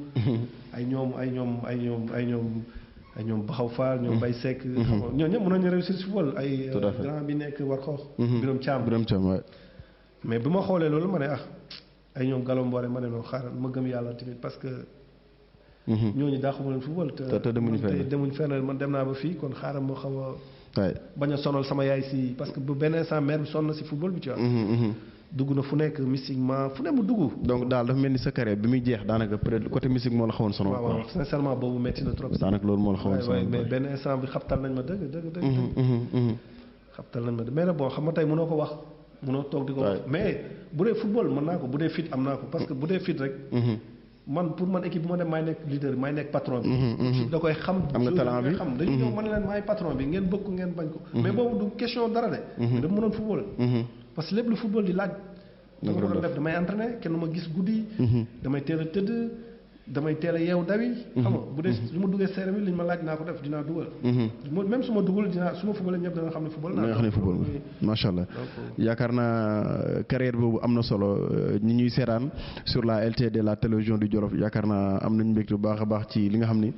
ay ñoom Baxaw Fall ñoom Baye Seck. xam nga ñooñu ñëpp mënoon ñu réussir si football ay. grand bi nekk war xoox. Birame Thiam waay. mais bi ma xoolee loolu ma ne ay ñoom Gallo Mbore ma ne noonu xaaral ma gëm yàlla tamit parce que. ñooñu daaxuma leen football. te demuñu fenn man dem naa ba fii kon xaaral ma xaw a. bañ a sonal sama yaay si parce que bu benn instant mère bi sonn na si football bi tu vois. dugg na fu nekk mystiquement fu ne mu dugg. donc daal dafa mel ni sa carrière bi muy jeex daanaka peut-être côté mystique moo la xawoon sonal. waaw sincèrement boobu métti na trop. daanaka loolu moo la xawoon sonal mais benn instant bi xabtal nañ ma dëgg. xabtal nañ ma mais nag bon xam nga tey mënoo ko wax mënoo toog di ko wax. mais bu dee football mën naa ko bu dee fit am naa ko parce que bu dee fit rek. pour man équipe bu ma dem maay nekk leader maay nekk patron bi. da koy xam. am nga talent bi xam dañu ñëw mën leen maay patron bi ngeen bëgg ko ngeen bañ ko. mais boobu du question dara de. dama mënoon football. parce que lépp lu football di laaj. dama ko doon def damay entraîné kenn ma gis guddi. damay teel a tëdd damay teel a yeewu dawi. xam nga bu dee su ma duggee seere bi li ñu ma laaj naa ko def dinaa dugal. même su ma dugal su ma footballee ñëpp dana xam ne football naa. xam ne football macha allah. yaakaar naa carrière boobu am na solo ñi ñuy seetaan sur la LTD la télévision du Jolof yaakaar naa am nañu mbégte bu baax a baax ci li nga xam ni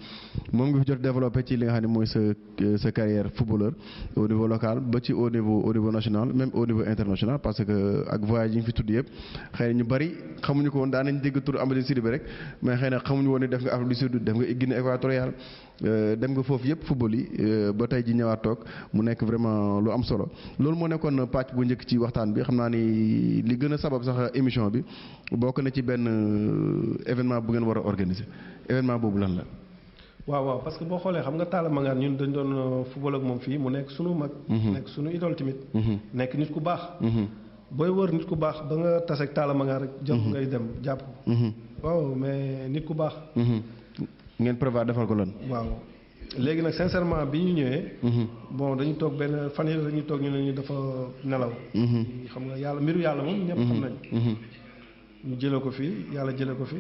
moom nga fi jot développé ci li nga xam ne mooy sa carrière footballeur au niveau local ba ci au niveau national même au niveau international parce que ak voyage yi nga fi tudd yëpp xëy na ñu bari xamuñu ko woon daan nañ dégg tur Amady Sidibé rek mais xëy na xamuñu woon ne def nga Afrique du Sud def nga Guinée équatoriale dem nga foofu yëpp football yi ba tey ji ñëwaat toog mu nekk vraiment lu am solo loolu moo nekkoon pàcc bu njëkk ci waxtaan bi xam naa ni li gën a sabab sax émission bi bokk na ci benn événement bu ngeen war a organiser événement boobu lan la. waaw parce que boo xoolee xam nga Talla Mangane ñun dañ doon football ak moom fii mu nekk sunu mag. nekk sunu idole tamit. nekk nit ku baax. booy wër nit ku baax ba nga tase ak Talla Mangane rek. jox ngay dem jàpp ko. waaw mais nit ku baax. ngeen prévoir defal ko lan. waaw léegi nag sincèrement bi ñu ñëwee. bon dañu toog benn fan yii dañuy toog ñu ne ñu dafa nelaw. xam nga yàlla mbiru yàlla moom ñëpp xam nañ ñu jëlee ko fi yàlla jëlee ko fi.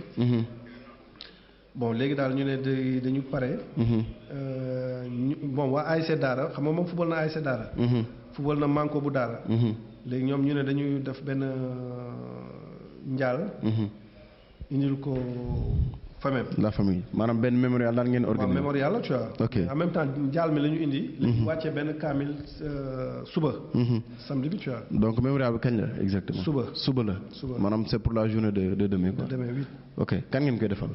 bon léegi daal ñu ne dañu pare. bon waa ASC Daara xam nga moom football na ASC Daara. football na Manko bu Daara. léegi ñoom ñu ne dañuy def benn njaal. indil ko la famille maanaam benn mémorial daan ngeen organiser. waaw mémorial la tu vois. ok en même temps njaal mi la ñu indi. la ñu wàccee benn kaamil suba. samedi bi tu vois. donc mémorial bi kañ la exactement. suba la. maanaam c'est pour la journée de demain quoi. demain oui. ok kan ngeen koy defal.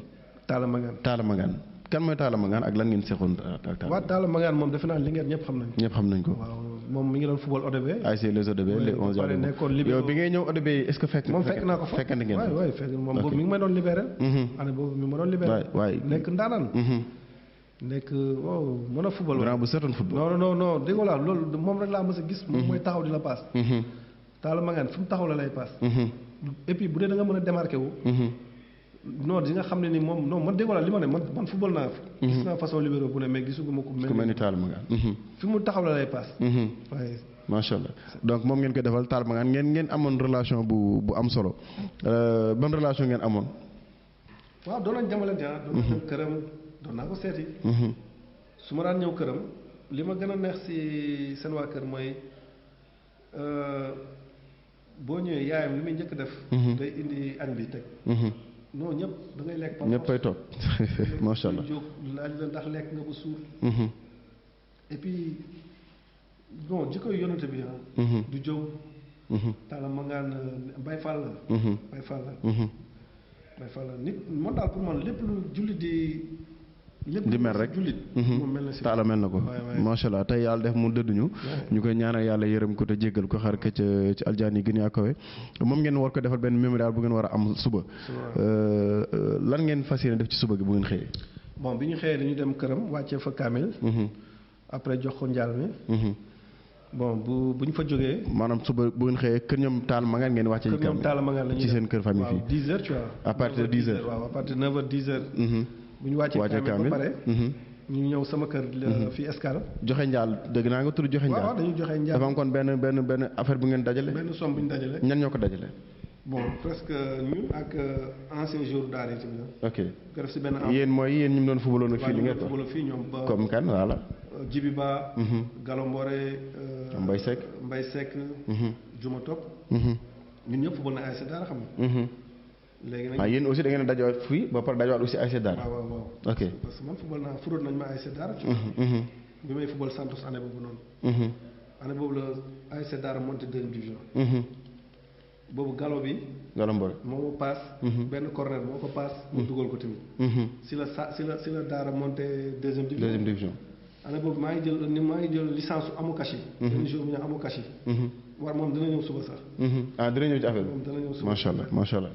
Talla Mangane. kan mooy Talla Mangane ak lan ngeen seqoon ak Talla. waaw Talla Mangane moom defe naa Linguère ñëpp xam nañ ko. waaw moom mi ngi doon football ODB. ASC les ODB les 11 pare nekkoon libéré. yow bi ngay ñëw ODB est-ce que fekk. moom fekk naa ko fa fekkante ngeen. waay fekk moom boobu mi ngi may doon libéré. année boobu mi ma doon libéré. waay nekk ndaanaan. nekk mën a football. grand bu seetoon football. non dégg nga loolu moom rek laa mës a gis. moom mooy taxaw di la paas. Talla Mangane fi mu taxaw la lay paas. et puis bu dee da nga mën a démarqué wu. non di nga xam ne ni moom non man déggoo la li ma ne man football naa fi. gis naa façon libéro bu ne mais gisuguma ko mel ni Talla Mangane. fi mu taxaw la lay paas. waaye. macha allah donc moom ngeen koy defal Talla Mangane ngeen amoon relation bu am solo ban relation ngeen amoon. waaw doon nañ jamalante doon nañ ñëw këram doon naa ko seeti. su ma daan ñëw këram li ma gën a neex si seen waa kër mooy boo ñëwee yaayam li muy njëkk def. day indi añ bi teg. non ñëpp da ngay lekk. ñëppay toog macha allah jóg laaj la ndax lekk nga ba suur. et puis bon jikko yonante bi du jóg. Talla Mangane Baye Fall la. Baye Fall la nit man daal pour man lépp lu jullit di mel rek jullit. moom mel na si Talla mel na ko. macha allah tey yàlla def mu dëdduñu. ñu koy ñaanal yàlla yërëm ko te jéggal ko xar ka ci aljaan yi gën yaa kawe. moom ngeen war ko defal benn mémorial bu ngeen war a am suba. lan ngeen fas yéene def ci suba gi bu ngeen xëyee. bon bi ñu xëyee dañu dem këram wàccee fa kaamil. après jox ko njaal mi. bon bu ñu fa jógee. maanaam suba bu ngeen xëyee kër ñoom Talla Mangane ngeen wàccee. kër ñoom Talla Mangane la ñuy ci seen kër famille fii. waaw 10h tu vois. à partir de 10h waaw à partir de 9h 10h. bu ñu wàccee kaamil ba pare. ñu ñëw sama kër fii Escale. joxe njaal dëgg naa nga tudd joxe njaal. waaw dañuy joxe njaal. dafa am kon benn affaire bu ngeen dajale. benn somme bu ñu dajale. ñan ñoo ko dajale. bon presque ñun ak ancien jour daara yi tamit. ok nga def si benn. yéen ñu mu doon fubaloon ak fii li ngeen ko. waaw fii ñoom ba. comme kan voilà. Djibi Ba. Gallo Mbore. Mbaye Seck. Juma Top. ñun ñëpp fubal na ASC Daara xam nga. léegi nag yéen aussi da ngeen a dajawaat fii ba pare dajawaat aussi ASC Daara. waaw ok parce que man fubal naa furoon nañ ma ASC Daara. bi may fubal Santos année boobu noonu. année boobu la ASC Daara monté deuxième division. boobu Gallo Mbore moo ma paas. benn corner moo ko paas. mu dugal ko tamit. si la Daara monté deuxième division. année boobu maa ngi jël licence su Amokachi. benn jour bu ñu Amokachi. war moom dina ñëw suba sax. dina ñëw ci affaire bi. moom dina ñëw suba macha allah.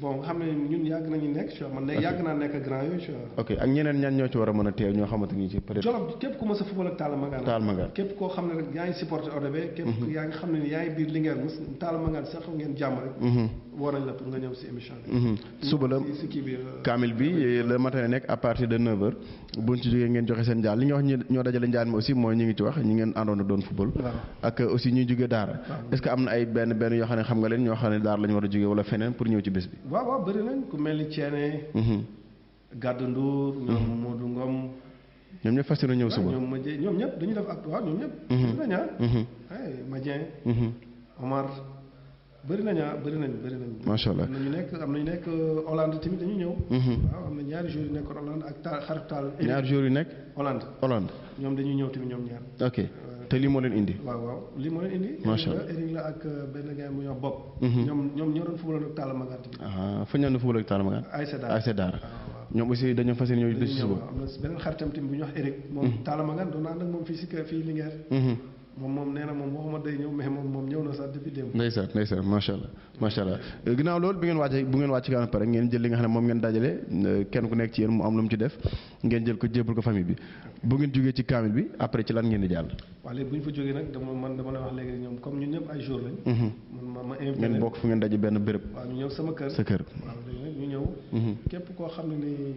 bon nga xam ne ñun yàgg nañu nekk tu vois man yàgg naa nekk grand yooyu tu vois. ok ak ñeneen ñan ñoo ci war a mën a teew ñoo xamante ni ci peut-être. Jolof képp ku ma sa football ak Talla Mangane. képp koo xam ne rek yaa ngi supporté ODB. képp yaa ngi xam ne ni yaa ngi biir Linguère mos Talla Mangane sax ngeen jàmm rek. woo nañ la pour nga ñëw si émission bi. suba la si kii bi kaamil bi le matin nekk à partir de 9h buñ ci jógee ngeen joxe seen njaal li nga wax ñoo dajale njaal mi aussi mooy ñu ngi ci wax ñi ngeen àndoon doon football. ak aussi ñuy jógee daara. est-ce que am na ay benn yoo xam ne xam nga leen ñoo xam ne daara la ñu war a jógee wala feneen pour ñëw ci bés bi. waaw bëri nañ ku mel ni Thiéné. Gàddu Ndour. ñoom Modou Ngom. ñoom ñëpp fas yéene ñëw suba. ñoom ñëpp dañuy def ak waaw ñoom ñëpp. bëri nañ Madien. Omar. bëri nañ. macha allah am na ñu nekk Hollande tamit dañuy ñëw. waaw am na ñaari jours yu nekkoon Hollande ak xarit Taal. ñaari jours yu nekk. Hollande. ñoom dañuy ñëw tamit ñoom ñaar. ok te lii moo leen indi. waaw lii moo leen indi. macha allah Eric la ak benn gars mu ñëw Bopp. ñoom ñoo doon football ak Talla Mangane tamit. fa ñu doon football ak Talla Mangane. ASC Daara. ñoom aussi dañoo fas yéene ñëw ci suba. am na beneen xaritam tamit bu ñuy wax Eric. moom Talla Mangane doon ànd ak moom fii si kër fii Linguère. moom nee na moom waxuma day ñëw mais moom ñëw na sax depuis démb. ndeysaan macha allah ginnaaw loolu bu ngeen wàcc kaan pare ngeen jël li nga xam ne moom ngeen dajale kenn ku nekk ci yéen mu am lu mu ci def ngeen jël ko jébbal ko famille bi bu ngeen jógee ci kaamil bi après ci lan ngeen di jàll. waaw léegi bu ñu fa jógee nag dama lay wax léegi ñoom comme ñun ñëpp ay jour lañ. ma invité ngeen bokk fu ngeen daje benn béréb. waaw ñu ñëw sama kër. sa kër. waaw léegi nag ñu ñëw. képp koo xam ne ni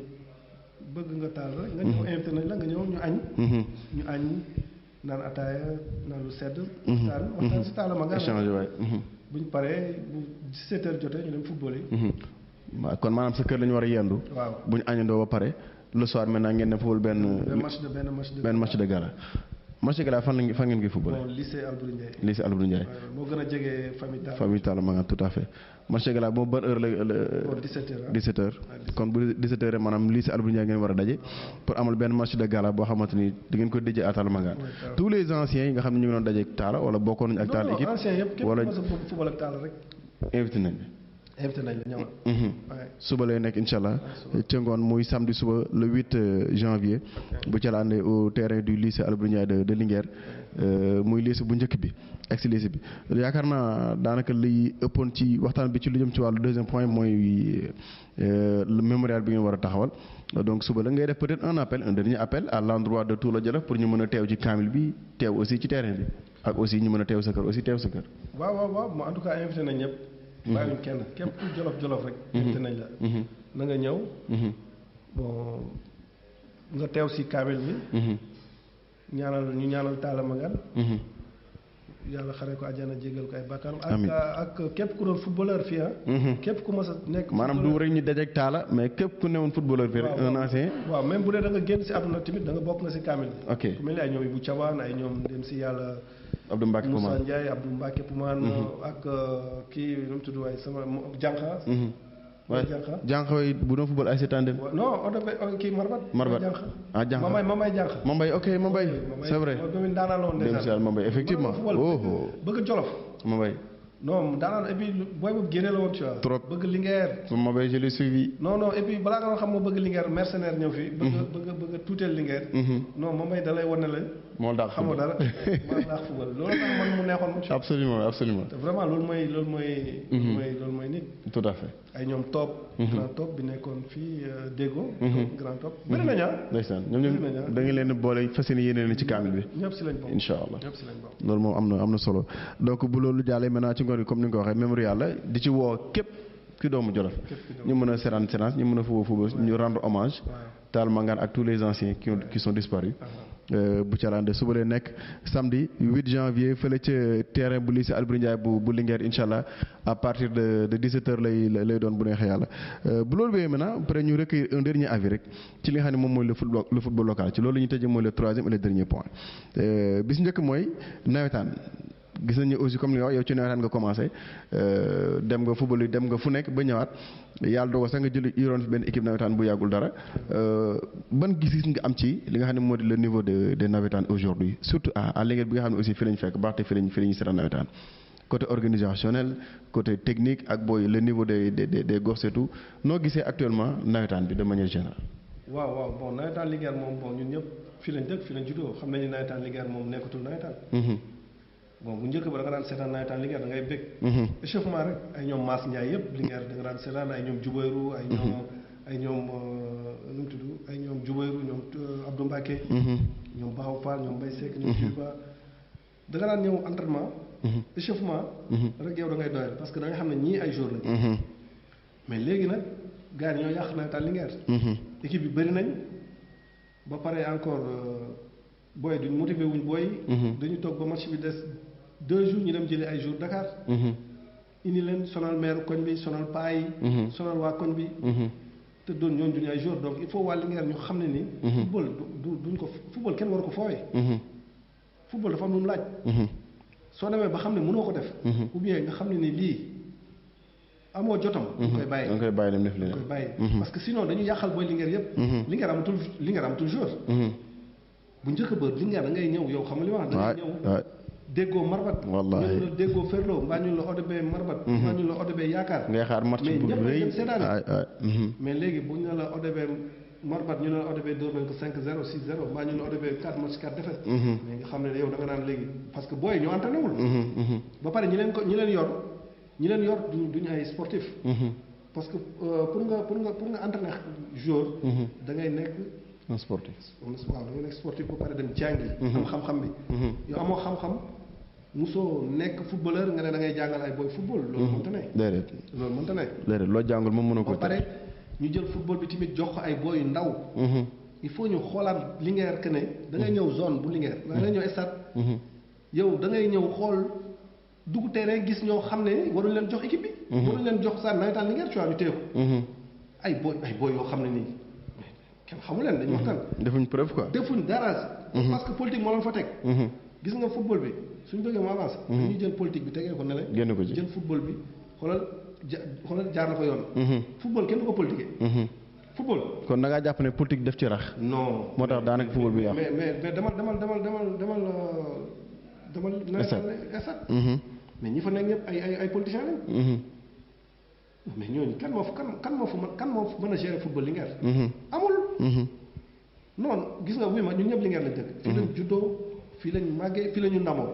bëgg nga taal rek. nga ñëw invité nañ la nga ñëw ñu añ. ñu añ. naan ataaya naan lu sedd. waxtaan si Talla Mangane. échange waay. buñ paree bu 17h jotee ñu dem football yi. waaw kon maanaam sa kër la ñu war a yendu. waaw bu ñu añandoo ba pare le soir maintenant ngeen dem football benn match de gala. marché Gala fan ngeen ngi football. bon lycée Albouri Ndiaye. lycée Albouri Ndiaye. moo gën a jege famille Talla Mangane tout à fait marché Gala boobu ban heure la. bon 17h. 17h kon bu 17h maanaam lycée Albouri Ndiaye ngeen war a daje pour amal benn match de gala boo xamante ni di ngeen ko déjee à Talla Mangane. tous les anciens yi nga xam ne ñu ngi doon daje ak Talla wala bokkoon nañu ak Talla équipe. non anciens yëpp képp wala ku mos a football ak Talla rek. invité nañ invité nañ la ñëwal. suba lay nekk incha allah ca ngoon muy samedi suba le 8 janvier bu ca la àndee au terrain du lycée Albouri Ndiaye de Linguère muy lycée bu njëkk bi ex lycée bi yaakaar naa daanaka liy ëppoon ci waxtaan bi ci lu jëm ci wàllu deuxième point mooy le mémorial bi ngeen war a taxawal donc suba la ngay def peut-être un dernier appel à l'endroit de tout le Jolof pour ñu mën a teew ci kaamil bi teew aussi ci terrain bi ak aussi ñu mën a teew sa kër aussi teew sa kër. waaw en tout cas invité nañ ñëpp. bàyyiwuñ kenn képp ku jolof rek. invité nañ la. na nga ñëw. bon nga teew si kaamil bi. ñu ñaanal Talla Mangane. yàlla xare ko àjjana jégal ko ay bàkkaaram. ak képp ku doon footballeur fii képp ku mas a nekk. maanaam du rek ñu dajeeg Talla mais képp ku newoon footballeur fii rek. un ancien. waaw même bu dee da nga génn si àdduna tamit da nga bokk nga si kaamil bi. ok ku mel ni ay ñoom Ibou Thiawane ay ñoom dem si yàlla. Abdou Mbacke Poumane Moussa Ndiaye Abdou Mbacke Poumane ak kii nu mu tudd waaye sama Jànqa. waaye Jànqa yi bu doon football ay seetaan non Odobe kii Marbat. Jànqa Mamay Jànqa. Mamay ok Mamay c'est vrai. moom daanaka woon dem si yàlla Mamay effectivement. bëgg Jolof. Mamay. non daanaka et puis booy boobu génne la woon tu vois. trop bëgg Linguère. Mamay je l'ai suivi. non et puis balaa nga xam moo bëgg Linguère mercenaire ñëw fi. bëgg tuuteel Linguère. non Mamay da lay wan ne la. moo daax xamoo dara maa daax football loolu tax man mu neexoon mu. absolument te vraiment loolu mooy nit. tout à fait. ay ñoom top. grand top bi nekkoon fii Déggo. grand top bëri nañu ndeysaan ñoom da ngeen leen boole fas yéene leen ci kaamil bi. ñëpp si lañ bokk incha allah ñëpp si lañ bokk. loolu moom am na solo donc bu loolu jàllee maintenant ci ngoon gi comme ni nga ko waxee mémorial la di ci woo képp ki doomu Jolof ñu mën a seetaan séance ñu mën a football ñu rendre hommage Talla Mangane ak tous les anciens qui sont disparus bu calande suba lay nekk samedi 8 janvier fële ca terrain bu lycée Albouri Ndiaye bu Linguère incha allah à partir de 17h lay doon bu neexee yàlla bu loolu bee maintenant après ñu recueillir un dernier avis rek ci li nga xam ne moom mooy le football local ci loolu la ñuy tëjee mooy le troisième et le dernier point bis njëkk mooy nawetaan gis nañu aussi comme li nga wax yow ci nawetaan nga commencé dem nga football yi dem nga fu nekk ba ñëwaat yàlla dogal sax nga jël yoroon fi benn équipe nawetaan bu yàggul dara ban gis-gis nga am ci li nga xam ne moo di le niveau de nawetaan aujourd'hui surtout à Linguère bi nga xam ne aussi fi lañ fekk baax te fi lañu seetaan nawetaan côté organisationnel côté technique ak booy le niveau des gosses et tout noo gisee actuellement nawetaan bi de manière générale. waaw bon nawetaan Linguère moom bon ñun ñëpp fi lañ dëkk fi lañ juddoo xam nañu nawetaan Linguère moom nekkatul nawetaan. bon bu njëkk ba da nga daan seetaan nawetaan Linguère da ngay bëgg. échauffement rek ay ñoom Mass Ndiaye yëpp Linguère da nga daan seetaan ay ñoom Jubayru ay ñoom nu mu tudd ay ñoom Jubayru ñoom Abdou Mbacke. ñoom Baaw Fall ñoom Mbaye Seck ñoom Djiba da nga daan ñëw entraînement. échauffement. rek yow da ngay doyal parce que da nga xam ne ñii ay jour lañ. mais léegi nag gars yi ñoo yàq nawetaan Linguère. équipe bi bëri nañ ba pare encore booy duñ motivé wuñ booy. dañu toog ba match bi des 2 jours ñu dem jëlee ay jours Dakar. indi leen sonal maire koñ bi sonal paa yi. sonal waa koñ bi. te doon ñooñu duñu ay jours donc il faut waa Linguère ñu xam ne ni. football duñ ko football kenn waru ko foowee. football dafa am lu mu laaj. soo demee ba xam ne mënoo ko def. ou bien nga xam ne ni lii amoo jotam. da nga koy bàyyi dem def leneen da nga koy bàyyi. parce que sinon dañuy yàqal booy Linguère yëpp. Linguère amatul jour. bu njëkk ba Linguère da ngay ñëw yow xam nga li ma wax. da ngay ñëw déggoo Marbat. wallaahi ñu la déggoo Ferlo mbaa ñu la ODB Marbat. mbaa ñu la ODB Yaakaar. ngay xaar match bu rëy mais léegi bu ñu ne la ODB Marbat ñu ne la ODB door nañ ko 5-0 6-0 mbaa ñu la ODB 4 match 4 défaite. mais nga xam ne yow da nga naan léegi parce que booy ñoo entraîné wul. ba pare ñi leen yor duñu ay sportif. parce que pour nga entraîner jour. da ngay nekk. un sportif. waaw da ngay nekk sportif ba pare dem jàngi. am xam-xam bi. yow amoo xam-xam musoo nekk footballeur nga ne da ngay jàngal ay booy football. loolu mënta ne. déedéet loo jàngul moom mënoo ko. ba pare ñu jël football bi tamit jox ko ay booy yu ndaw. il faut ñu xoolaat Linguère que ne. da ngay ñëw zone bu Linguère. da ngay ñëw stade. yow da ngay ñëw xool dugg terrain gis ñoo xam ne waruñ leen jox équipe bi. waruñ leen jox saa nawetaan Linguère tu vois ñu téye ko. ay booy yoo xam ne nii. kenn xamu leen dañu waxtaan. defuñ preuve quoi. defuñ dara. parce que politique moo leen fa teg. gis nga football bi suñu bëggee mu avancé. dañuy jël politique bi tegee ko ne la. génn ko ci jël football bi xoolal jaar na ko yoon. football kenn du ko politiqué. football. kon da ngaa jàpp ne politique def ci rax. non moo tax daanaka football bi yàqu. mais demal. esat mais ñi fa nekk ñëpp ay politiciens lañ. mais ñooñu kan moo fa mën a gérer football Linguère. amul. non gis nga wuy ma ñun ñëpp Linguère lañ dëkk. fii lañ juddoo fii lañ màggee fii la ñu ndamoo.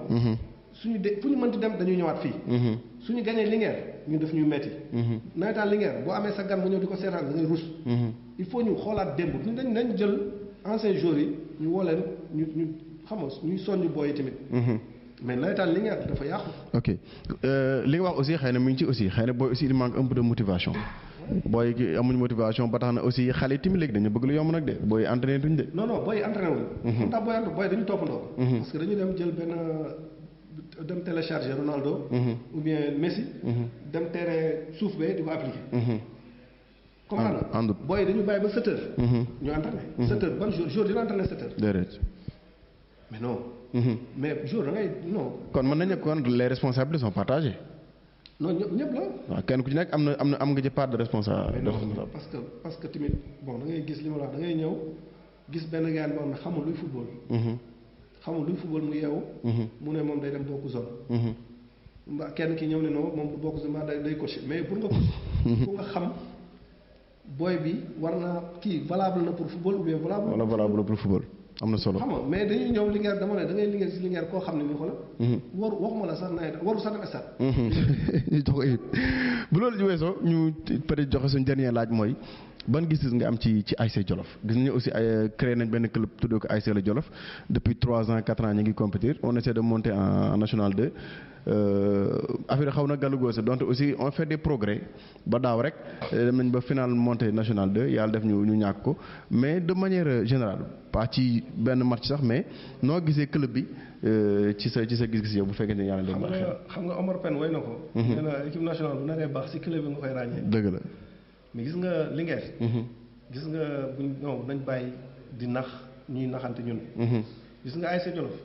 suñu fu ñu mënti dem dañuy ñëwaat fii. suñu gañee Linguère ñu def ñuy metti. nawetaan Linguère boo amee sa gan mu ñëw di ko seetaan da ngay rus. il faut ñu xoolaat démb dañ jël anciens joueurs yi ñu woo leen ñu xam nga ñuy soññ booy yi tamit. mais nawetaan Linguère dafa yàqu. ok li nga wax aussi xëy na mu ngi ci aussi xëy na booy aussi il manque un peu de motivation. booy amuñ motivation ba tax na aussi xale yi tamit léegi dañu bëgg lu yomb nag de booy entraîné tuñ de. non booy entraîné wuñ. xam nga booy dañu toppandoo. parce que dañu dem jël dem télécharger Ronaldo. ou bien Messi. dem terrain suuf bee di ko appliquer. comprendre nga booy dañu bàyyi ba 7 heures. ñu entraîné. 7 heures ban jour dina entraîné 7 heures. déedéet. mais non. mais jour da ngay non. kon mën nañu kon les responsabilités sont partagées. non ñëpp la. waaw kenn ku ci nekk am nga ci part de responsable. parce que tamit bon da ngay gis li ma la wax da ngay ñëw gis benn gars boo xam ne xamul luy football. xamul luy football mu yeewu. mu ne moom day dem bokk zone. mbaa kenn ki ñëw ne non moom du bokk zone mbaa day coacher mais pour nga coacher. pour nga xam booy bi war naa kii valable na pour football ou bien valable. wala valable pour football. am na solo xam nga mais dañuy ñëw Linguère dama ne da ngay liggéey si Linguère koo xam ne nii xoolal. waxuma la sax nawet waru sax dem stade. ñu jox ko it bu loolu weesoo ñu peut-être joxe suñu dernier laaj mooy ban gis-gis nga am ci ASC Jolof gis nañu aussi créé nañ benn club tuddee ko ASC la Jolof depuis 3 ans 4 ans ñu ngi compétir on essaie de monter en national 2. affaire xaw na gàllugoose donc aussi on fait des progrès ba daaw rek dem nañ ba final montée national 2 yàlla def ñu ñàkk ko mais de manière générale pas ci benn match sax mais noo gisee club bi ci sa gis-gis yow bu fekkee ne yàlla dem ba xam nga Omar Pène way na ko. nee na équipe nationale bu naree baax si club bi nga koy ràññee. dëgg la. mais gis nga Linguère. gis nga buñ nañ bàyyi di nax ñuy naxante ñun. gis nga ASC Jolof.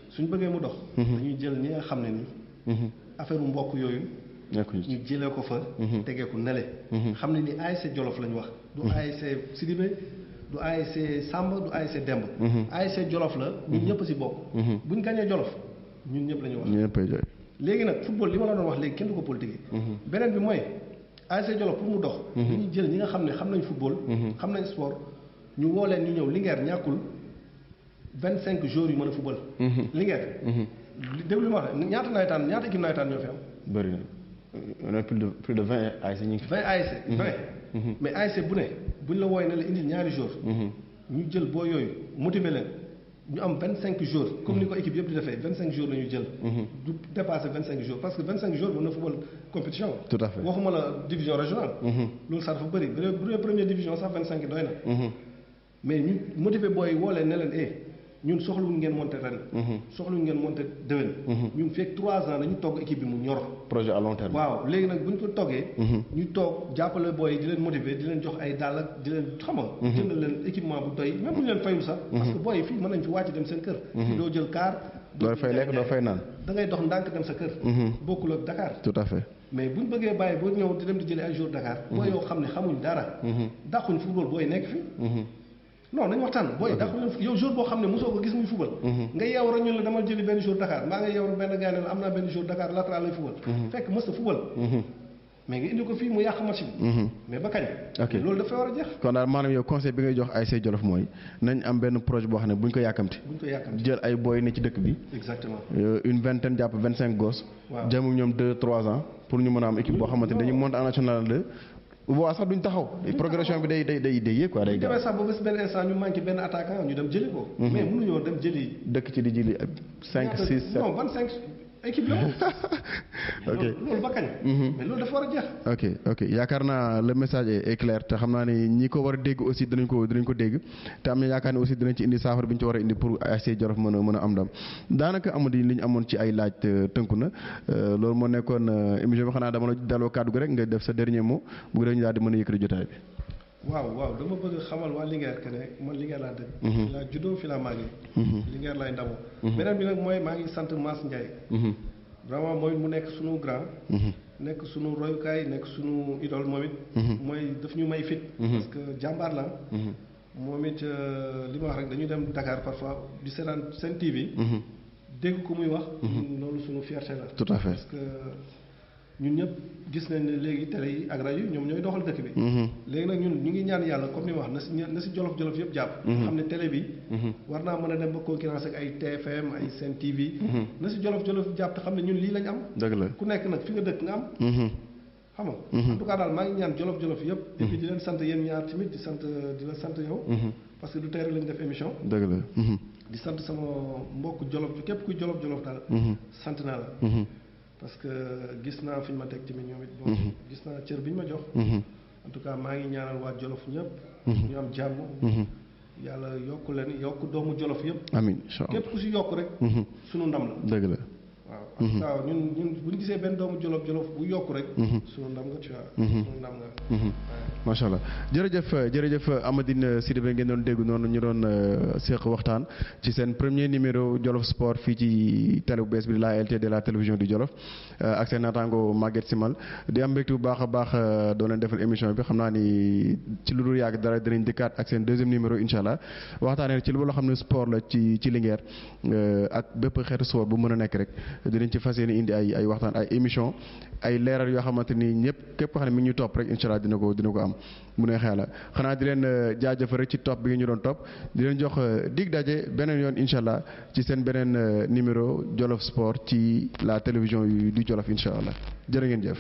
suñ bëggee mu dox. dañuy jël ñi nga xam ne ni. affaire mbokk yooyu. ñu jëlee ko fa. tegee ko nele. xam ne ni ASC Jolof lañ wax. du ASC Sidibé du ASC Samba du ASC Demba. ASC Jolof la ñun ñëpp si bokk. buñ gañee Jolof ñun ñëpp la ñu wax. ñëppay jooy. léegi nag football li ma la doon wax léegi kenn du ko politique. beneen bi mooy ASC Jolof pour mu dox. dañuy jël ñi nga xam ne xam nañ football. xam nañ sport ñu woo leen ñu ñëw Linguère ñàkkul 25 jours yu mën a football. Linguère. déglu ma wax ñaata équipe nawetaan ñoo fi am. bëri na on a plus de 20 ASC ñu ngi fi. 20 ASC 20. mais ASC bu ne buñ la wooyee ne la indil ñaari jours. ñu jël boo yooyu motiver leen ñu am 25 jours. comme ni ko équipe yëpp di defee 25 jours la ñu jël. du dépasser 25 jours parce que 25 jours mën na football compétition. tout à fait waxuma la division régionale. loolu sax dafa bëri bu dee première division sax 25 doy na. mais ñu motiver booy woo leen ne leen ñun soxluwuñ ngeen monter ren. soxluwuñ ngeen monter déwén. ñun fekk 3 ans dañu togg équipe bi mu ñor. projet à long terme. waaw léegi nag bu ñu ko toggee. ñu toog jàppale booy di leen motiver di leen jox ay dàll ak di leen xamal. jënd leen équipement bu doy même bu ñu leen fayul sax. parce que booy fii mën nañ fi wàcc dem seen kër. fii doo jël car. doo fay lekk doo fay naan. da ngay dox ndànk dem sa kër. bokkul ak Dakar. tout à fait. mais bu ñu bëggee bàyyi boo ñëw di dem di jëlee ay jours Dakar. booy yoo xam ne xamuñ dara. dàquñ football booy nekk fi. non nañu waxtaan booy dax yow jour boo xam ne mosoo ko gis muy fubal nga yeew rek ñu la demal jëli benn jour Dakar mbaa nga yeew rek benn gars ne la am naa benn jour Dakar latéral lay fubal fekk mës a fubal mais nga indi ko fii mu yàq match bi mais ba kañ loolu dafay war a jeex kon daal maanaam yow conseil bi ngay jox ASC Jolof mooy nañ am benn projet boo xam ne buñ ko yàkkamti jël ay booy ne ci dëkk bi exactement une vingtaine jàpp 25 gosses jëm ñoom 2-3 ans pour ñu mën a am équipe boo xamante ne dañuy monter en national 2 bu boobaa sax duñ taxaw progression bi day yéeg quoi day demee sax ba bés benn instant ñu manqué benn attaquant ñu dem jëli ko mais mënuñoo dem jëli dëkk ci di jëli 5 6 7 non 25 équipe la ok loolu ba kañ mais loolu dafa war a jeex ok yaakaar naa le message est clair te xam naa ne ñi ko war a dégg aussi dinañ ko dégg te am na yaakaar ne aussi dinañ ci indi saafara bi ñu ci war a indi pour ASC Jolof mën a am ndam daanaka amadi li ñu amoon ci ay laaj tënku na loolu moo nekkoon émission bi xanaa dama la daloo kàddu gi rek nga def sa dernier mot bu dee ñu daal di mën a yëkkati jotaay bi waaw dama bëgg xamal waa Linguère que ne man Linguère laa dëkk. laa juddoo fi laa màggee. Linguère laay ndamoo. beneen bi nag mooy maa ngi sant Mass Ndiaye. vraiment mooy mu nekk sunu grand. nekk sunu royukaay nekk sunu idole moom it. mooy daf ñu may fit. parce que jàmbaar la. moom it li ma wax rek dañuy dem Dakar parfois di seetaan seen TV. dégg ko muy wax. loolu sunu fierté la. tout à fait parce que ñun ñëpp gis nañ ne léegi télé yi ak rajo yi ñoom ñooy doxal dëkk bi. léegi nag ñun ñu ngi ñaan yàlla comme ni ma wax na si jolof yëpp jàpp. xam ne télé bi. war naa mën a dem ba concurrence ak ay TFM ay Sen TV. na si jolof jàpp te xam ne ñun lii lañ am. dëgg la ku nekk nag fi nga dëkk nga am. xam nga. en tout cas daal maa ngi ñaan jolof yëpp. et puis di leen sant yéen ñaar tamit di la sant yow. parce que du tey rek lañu def émission. dëgg la. di sant sama mbokk jolof képp kuy jolof daal. sant naa la. parce que gis naa fi ñu ma teg tamit ñoom it. bon gis naa cër bi ñu ma jox. en tout cas maa ngi ñaanal waa jolof ñëpp. ñu am jàmm. yàlla yokk leen yokk doomu jolof yëpp. amiin incha allah képp ku si yokk rek. sunu ndam la. dëgg la. waaw en tout cas ñun bu ñu gisee benn doomu jolof bu yokk rek. sunu ndam nga tu vois. sunu ndam nga. macha allah jërëjëf Amadine Sidibé ngeen doon dégg noonu ñu doon seq waxtaan ci seen premier numéro Jolof Sport fii ci télé bu bees bi la LTD la télévision du Jolof ak seen naataango Maguette Simal di am mbégte bu baax a baax doon leen defal émission bi xam naa ni ci lu dul yàgg dara dinañ dikkaat ak seen deuxième numéro incha allah waxtaanee ci lu loo xam ne sport la ci Linguère ak bépp xeetu sport bu mën a nekk rek dinañ ci fas yéene indi ay waxtaan ay émission ay leeral yoo xamante ni ñëpp képp koo xam ne mi ngi ñu topp rek incha allah dina ko am mu ne xeela xanaa di leen jaajëfal rek ci topp bi nga ñu doon topp di leen jox dig daje beneen yoon incha allah ci seen beneen numéro Jolof Sport ci la télévision du Jolof incha allah jërë ngeen jëf.